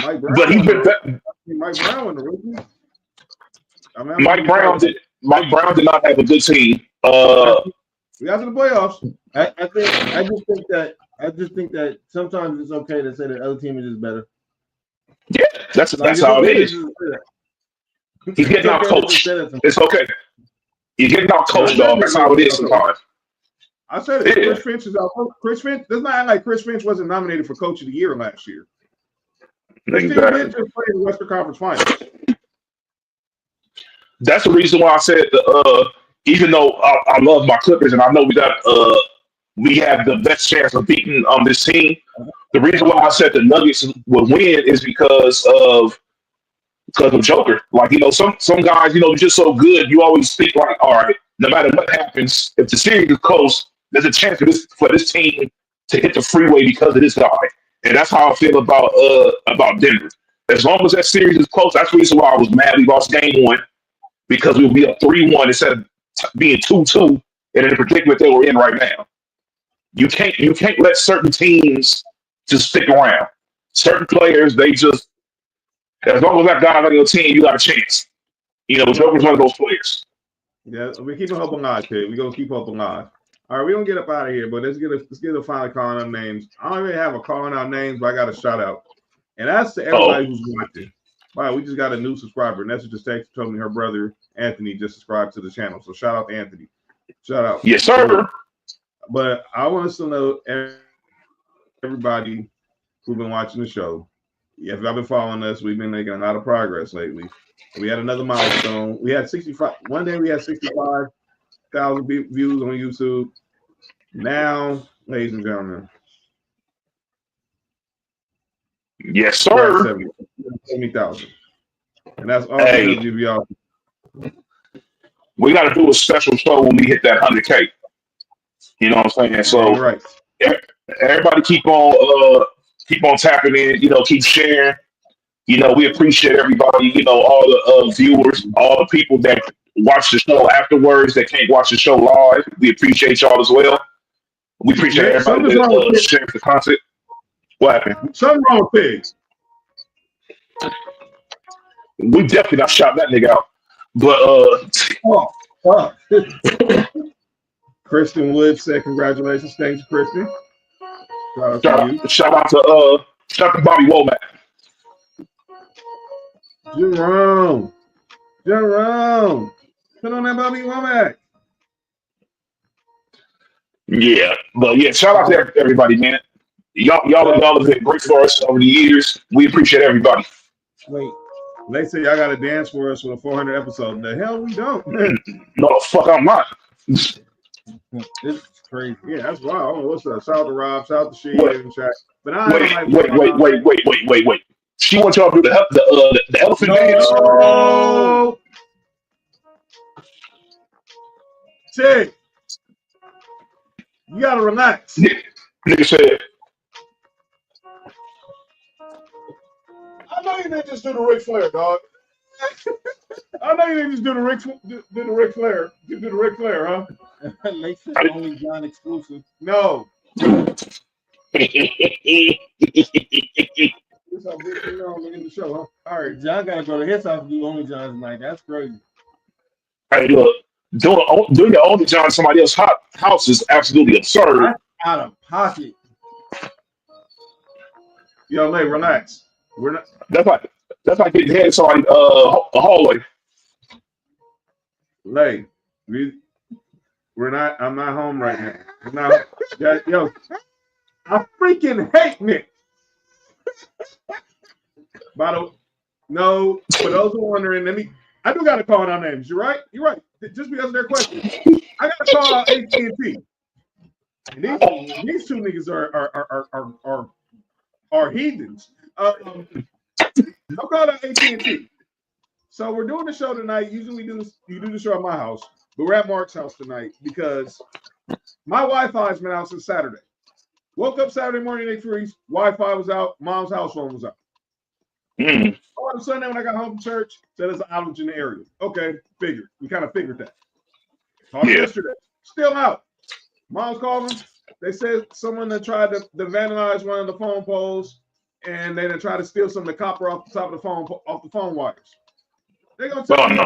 Mike Brown, but he's been Mike Brown wasn't a rookie. I mean, Mike Brown did not have a good team. We got to the playoffs. I just think that sometimes it's okay to say the other team is just better. Yeah, that's how it is. He's getting out coached. It's okay. You're getting out coached, dog. That's how it is sometimes. I said it. Chris Finch is out. Chris Finch. Does not act like Chris Finch wasn't nominated for Coach of the Year last year. This team did just play in the Western Conference Finals. That's the reason why I said even though I love my Clippers and I know we have the best chance of beating this team. The reason why I said the Nuggets would win is because of Joker. Like, some guys, you're just so good. You always think like, all right, no matter what happens, if the series is close, there's a chance for this team to hit the freeway because of this guy. And that's how I feel about Denver. As long as that series is close, that's the reason why I was mad we lost game one, because we'll be up 3-1 instead of being 2-2 in the predicament that we're in right now. You can't let certain teams just stick around. Certain players, they just, as long as that guy's on your team, you got a chance. Joker's one of those players. Yeah, we're keeping hope alive, kid. We're gonna keep hope alive. All right, we're gonna get up out of here, but let's get a final calling out names. I don't really have a calling out names, but I got a shout out. And that's to everybody who's watching. Wow, we just got a new subscriber. Nessa just told me her brother Anthony just subscribed to the channel. So shout out to Anthony. Shout out. Yes, sir. But I want us to know everybody who's been watching the show. If y'all been following us, we've been making a lot of progress lately. We had another milestone. We had 65. One day we had 65,000 views on YouTube. Now, ladies and gentlemen. Yes, sir. 70,000. And that's all because of y'all. We got to do a special show when we hit that 100K. You know what I'm saying? So right. Everybody keep on tapping in. Keep sharing. You know, we appreciate everybody. You know, all the viewers, all the people that watch the show afterwards that can't watch the show live. We appreciate y'all as well. We appreciate Nick, everybody something's wrong with that Pig. shares the content. What happened? Something wrong with Pig. We definitely not shot that nigga out. But Oh, fuck. Kristen Wood said, "Congratulations, thanks, Kristen." Shout out to you. shout out to Bobby Womack. Jerome. Put on that Bobby Womack. Yeah, but yeah, shout out to everybody, man. Y'all have been great for us over the years. We appreciate everybody. Wait. They say y'all got to dance for us for the 400 episode. The hell we don't. No, the fuck I'm not. It's crazy. Yeah, that's wild. Oh, what's up? Shout out to Rob. Shout out to Shea Wait. and Shaq. But Wait. She wants y'all to do the elephant dance. No. Chick, you gotta relax. Nigga said, I know you didn't just do the Ric Flair, dog. I know you didn't just do the Ric Flair. You do the Ric Flair, huh? They said only John exclusive. No. This how big you know in the show, huh? All right. John gotta go to his house and do only John's tonight. That's crazy. hey, look, doing your only John somebody else's house is absolutely absurd. That's out of pocket. Yo, Lay, relax. We're not. That's like getting head somebody a hallway. Lay, we're not. I'm not home right now. I'm not. Yo, I freaking hate Nick. By the way, no, for those who are wondering, I do got to call out names. You're right. Just because of their questions, I got to call out AT&T. And these two niggas are heathens. I'm calling out AT&T. So we're doing the show tonight. Usually you do the show at my house, but we're at Mark's house tonight because my Wi-Fi has been out since Saturday. Woke up Saturday morning, 8:03. Wi-Fi was out. Mom's house phone was out. All of a sudden, when I got home from church, said there's an outage in the area. Okay, figured. We kind of figured that. Talked yesterday. Still out. Mom's calling. They said someone that tried to vandalize one of the phone poles, and they tried to steal some of the copper off the top of the phone wires. They're gonna tell me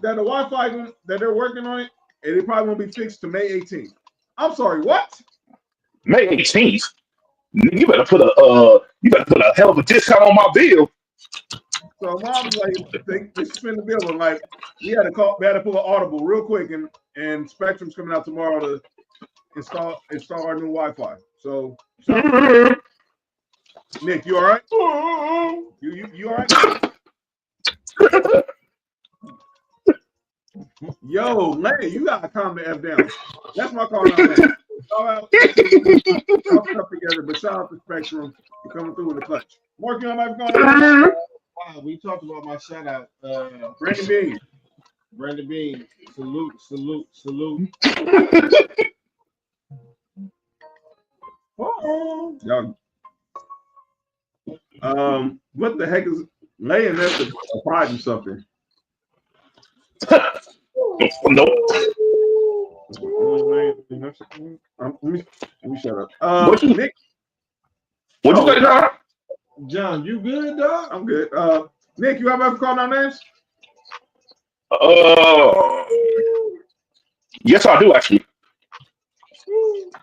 that the Wi-Fi that they're working on it, and it probably won't be fixed to May 18th. I'm sorry, what? May 18th. You better put a hell of a discount on my bill. So mom was like, they suspend the bill, and like we had to pull an audible real quick, and Spectrum's coming out tomorrow to install our new Wi-Fi. So Nick, you all right? You all right? Yo, Lay, you gotta calm the F down. That's my call out. Shout out together, but shout out to Spectrum for coming through with the clutch. Mark, you on my phone? Wow, we talked about my shout out. Brandon Bean. Salute. Y'all. What the heck is laying there to pride in something? Nope. Let me shut up. Nick. What'd you say, John? John, you good, dog? I'm good. Nick, you ever called our names? Yes, I do actually.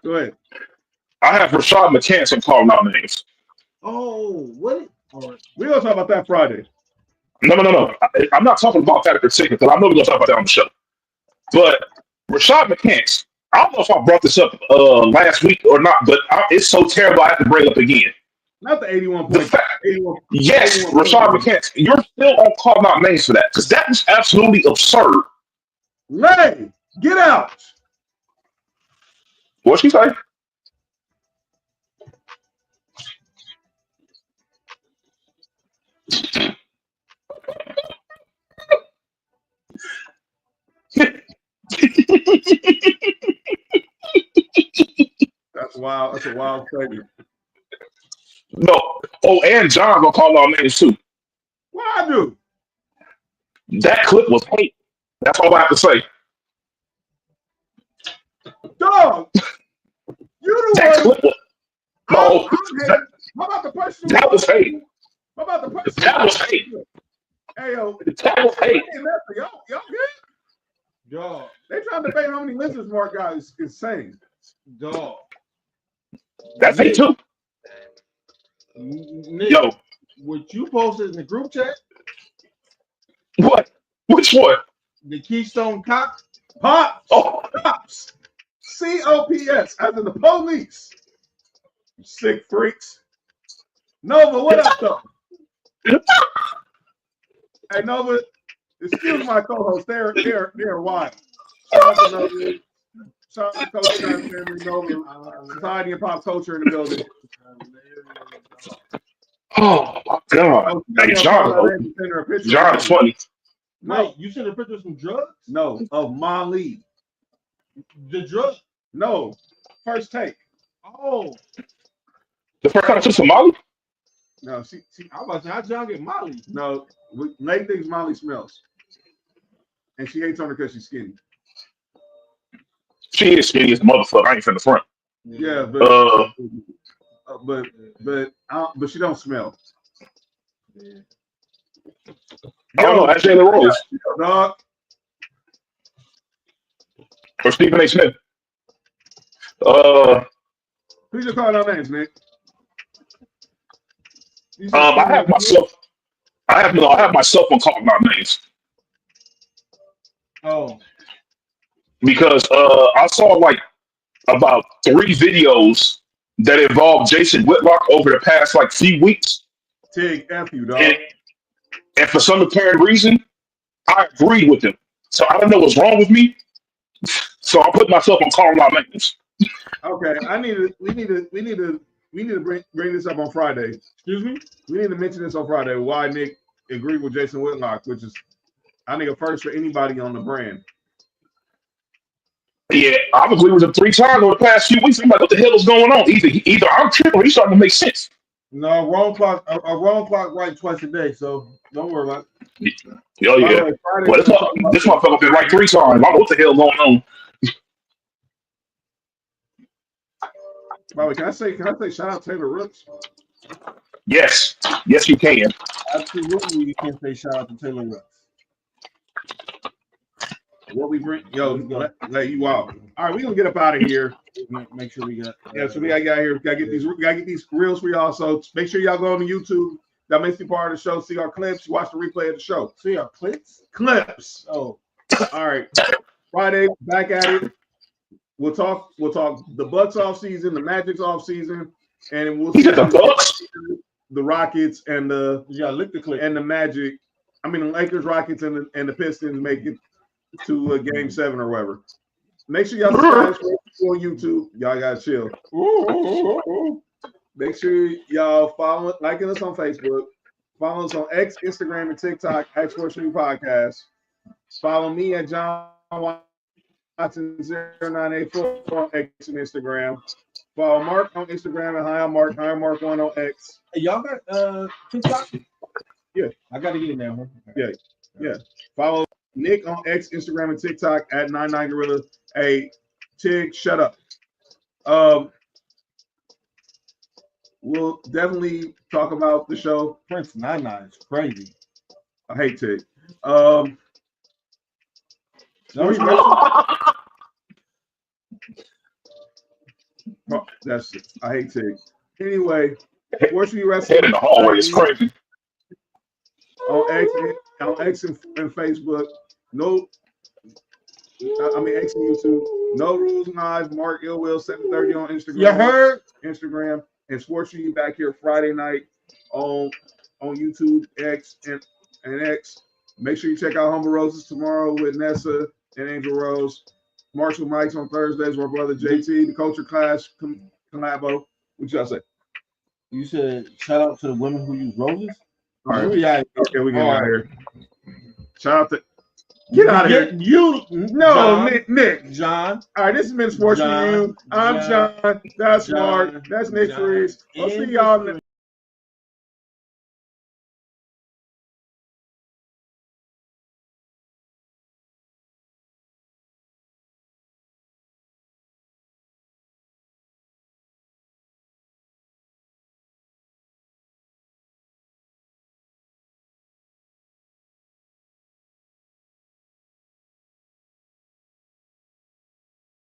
Go ahead. I have Rashad McCann calling out names. Oh, what? All right. We're gonna talk about that Friday. No. I'm not talking about that in particular because I know we're gonna talk about that on the show. But Rashad McCants, I don't know if I brought this up last week or not, but it's so terrible I have to bring it up again. Not the 81 The points. fact, yes, Rashad McCants, you're still on calling out names for that because that was absolutely absurd. Lay, get out. What'd she say? That's wild. That's a wild statement. No. Oh, and John gonna call our names too. What I do? That clip was hate. That's all I have to say. Dog, you the That one. clip was no. How about the person? That was hate. How about the person? That was hate. Hey, yo. That was hate. Y'all good? Dog. They trying to debate how many listeners Mark got is insane. Dog. That's hate too. Nick, Yo. what you posted in the group chat? What? Which one? The Keystone Cop? Pops. Oh. Cops. COPS, as in the police. You sick freaks. Nova, what up, though? Hey, Nova, excuse my co-host. They're wild. Shout out to Nova. Shout out to Coach Family, Nova. Society and pop culture in the building. Oh my God. Hey, John is funny. No, Wait, you sent a picture of some drugs? no, of Molly. The drug? No, first take. Oh. The first time I took some Molly? No, she I was about to say, how John get Molly? no. Nate thinks Molly smells, and she hates on her because she's skinny. She is skinny as a motherfucker. I ain't from the front. Yeah, but she don't smell. I don't know. That's Jalen Rose Dog. or Stephen A. Smith. Who's your calling out names, Nick? I have myself. I have myself on calling out names Oh. because I saw like about 3 videos that involved Jason Whitlock over the past like few weeks. Tig, F you, dog. And for some apparent reason, I agreed with him. So I don't know what's wrong with me. So I put myself on calling out names. Okay, we need to bring this up on Friday. Excuse me? We need to mention this on Friday. Why Nick agreed with Jason Whitlock, which is I think a first for anybody on the brand. Yeah, I've agreed with him 3 times over the past few weeks. I'm like, what the hell is going on? Either I'm tripping or he's starting to make sense. No, wrong clock. A wrong clock right twice a day, so don't worry about it. Oh yeah. Well, this motherfucker been right 3 times. I don't know what the hell going on. By the way, can I say shout out Taylor Rooks? Yes, you can. Absolutely, you can say shout out to Taylor Rooks. What we bring, let you out. All right, we gonna get up out of here. Make sure we got. So we gotta get out here. Gotta get these reels for y'all. So make sure y'all go on the YouTube. That makes you part of the show. See our clips. Watch the replay of the show. See our clips. Clips. Oh, all right. Friday, back at it. We'll talk the Bucks off season, the Magic's off season, and we'll see the Bucks, the Rockets, and the lick the clip, and the Magic. I mean, the Lakers, Rockets, and the Pistons make it to Game 7 or whatever. Make sure y'all subscribe on YouTube. Y'all gotta chill. Make sure y'all liking us on Facebook. Follow us on X, Instagram, and TikTok at Sports4U Podcast. Follow me at John Watson 0984 on X and Instagram. Follow Mark on Instagram at HireMark1 on X. Hey, y'all got TikTok? Yeah. I gotta get in there, huh? Yeah. Follow Nick on X, Instagram, and TikTok at 99gorilla. Hey, Tig, shut up. We'll definitely talk about the show. Prince 99 is crazy. I hate Tig. That's it. I hate Tig. Anyway, Sports4U Wrestling in the hallway is crazy. On X and Facebook. X and YouTube. No Rules Knives. Mark Illwill 730 on Instagram. You heard? Instagram and Sports4U back here Friday night on YouTube, X and X. Make sure you check out Humble Roses tomorrow with Nessa and Angel Rose. Marshall Mike's on Thursdays. My brother JT, the Culture Clash collabo. What y'all say? You said shout out to the women who use roses. All right. Okay, we get out of here. Shout out to get out of here. You Nick. John. All right, this has been Sports4U. I'm John. That's Mark. That's Nick Freeze. We'll see y'all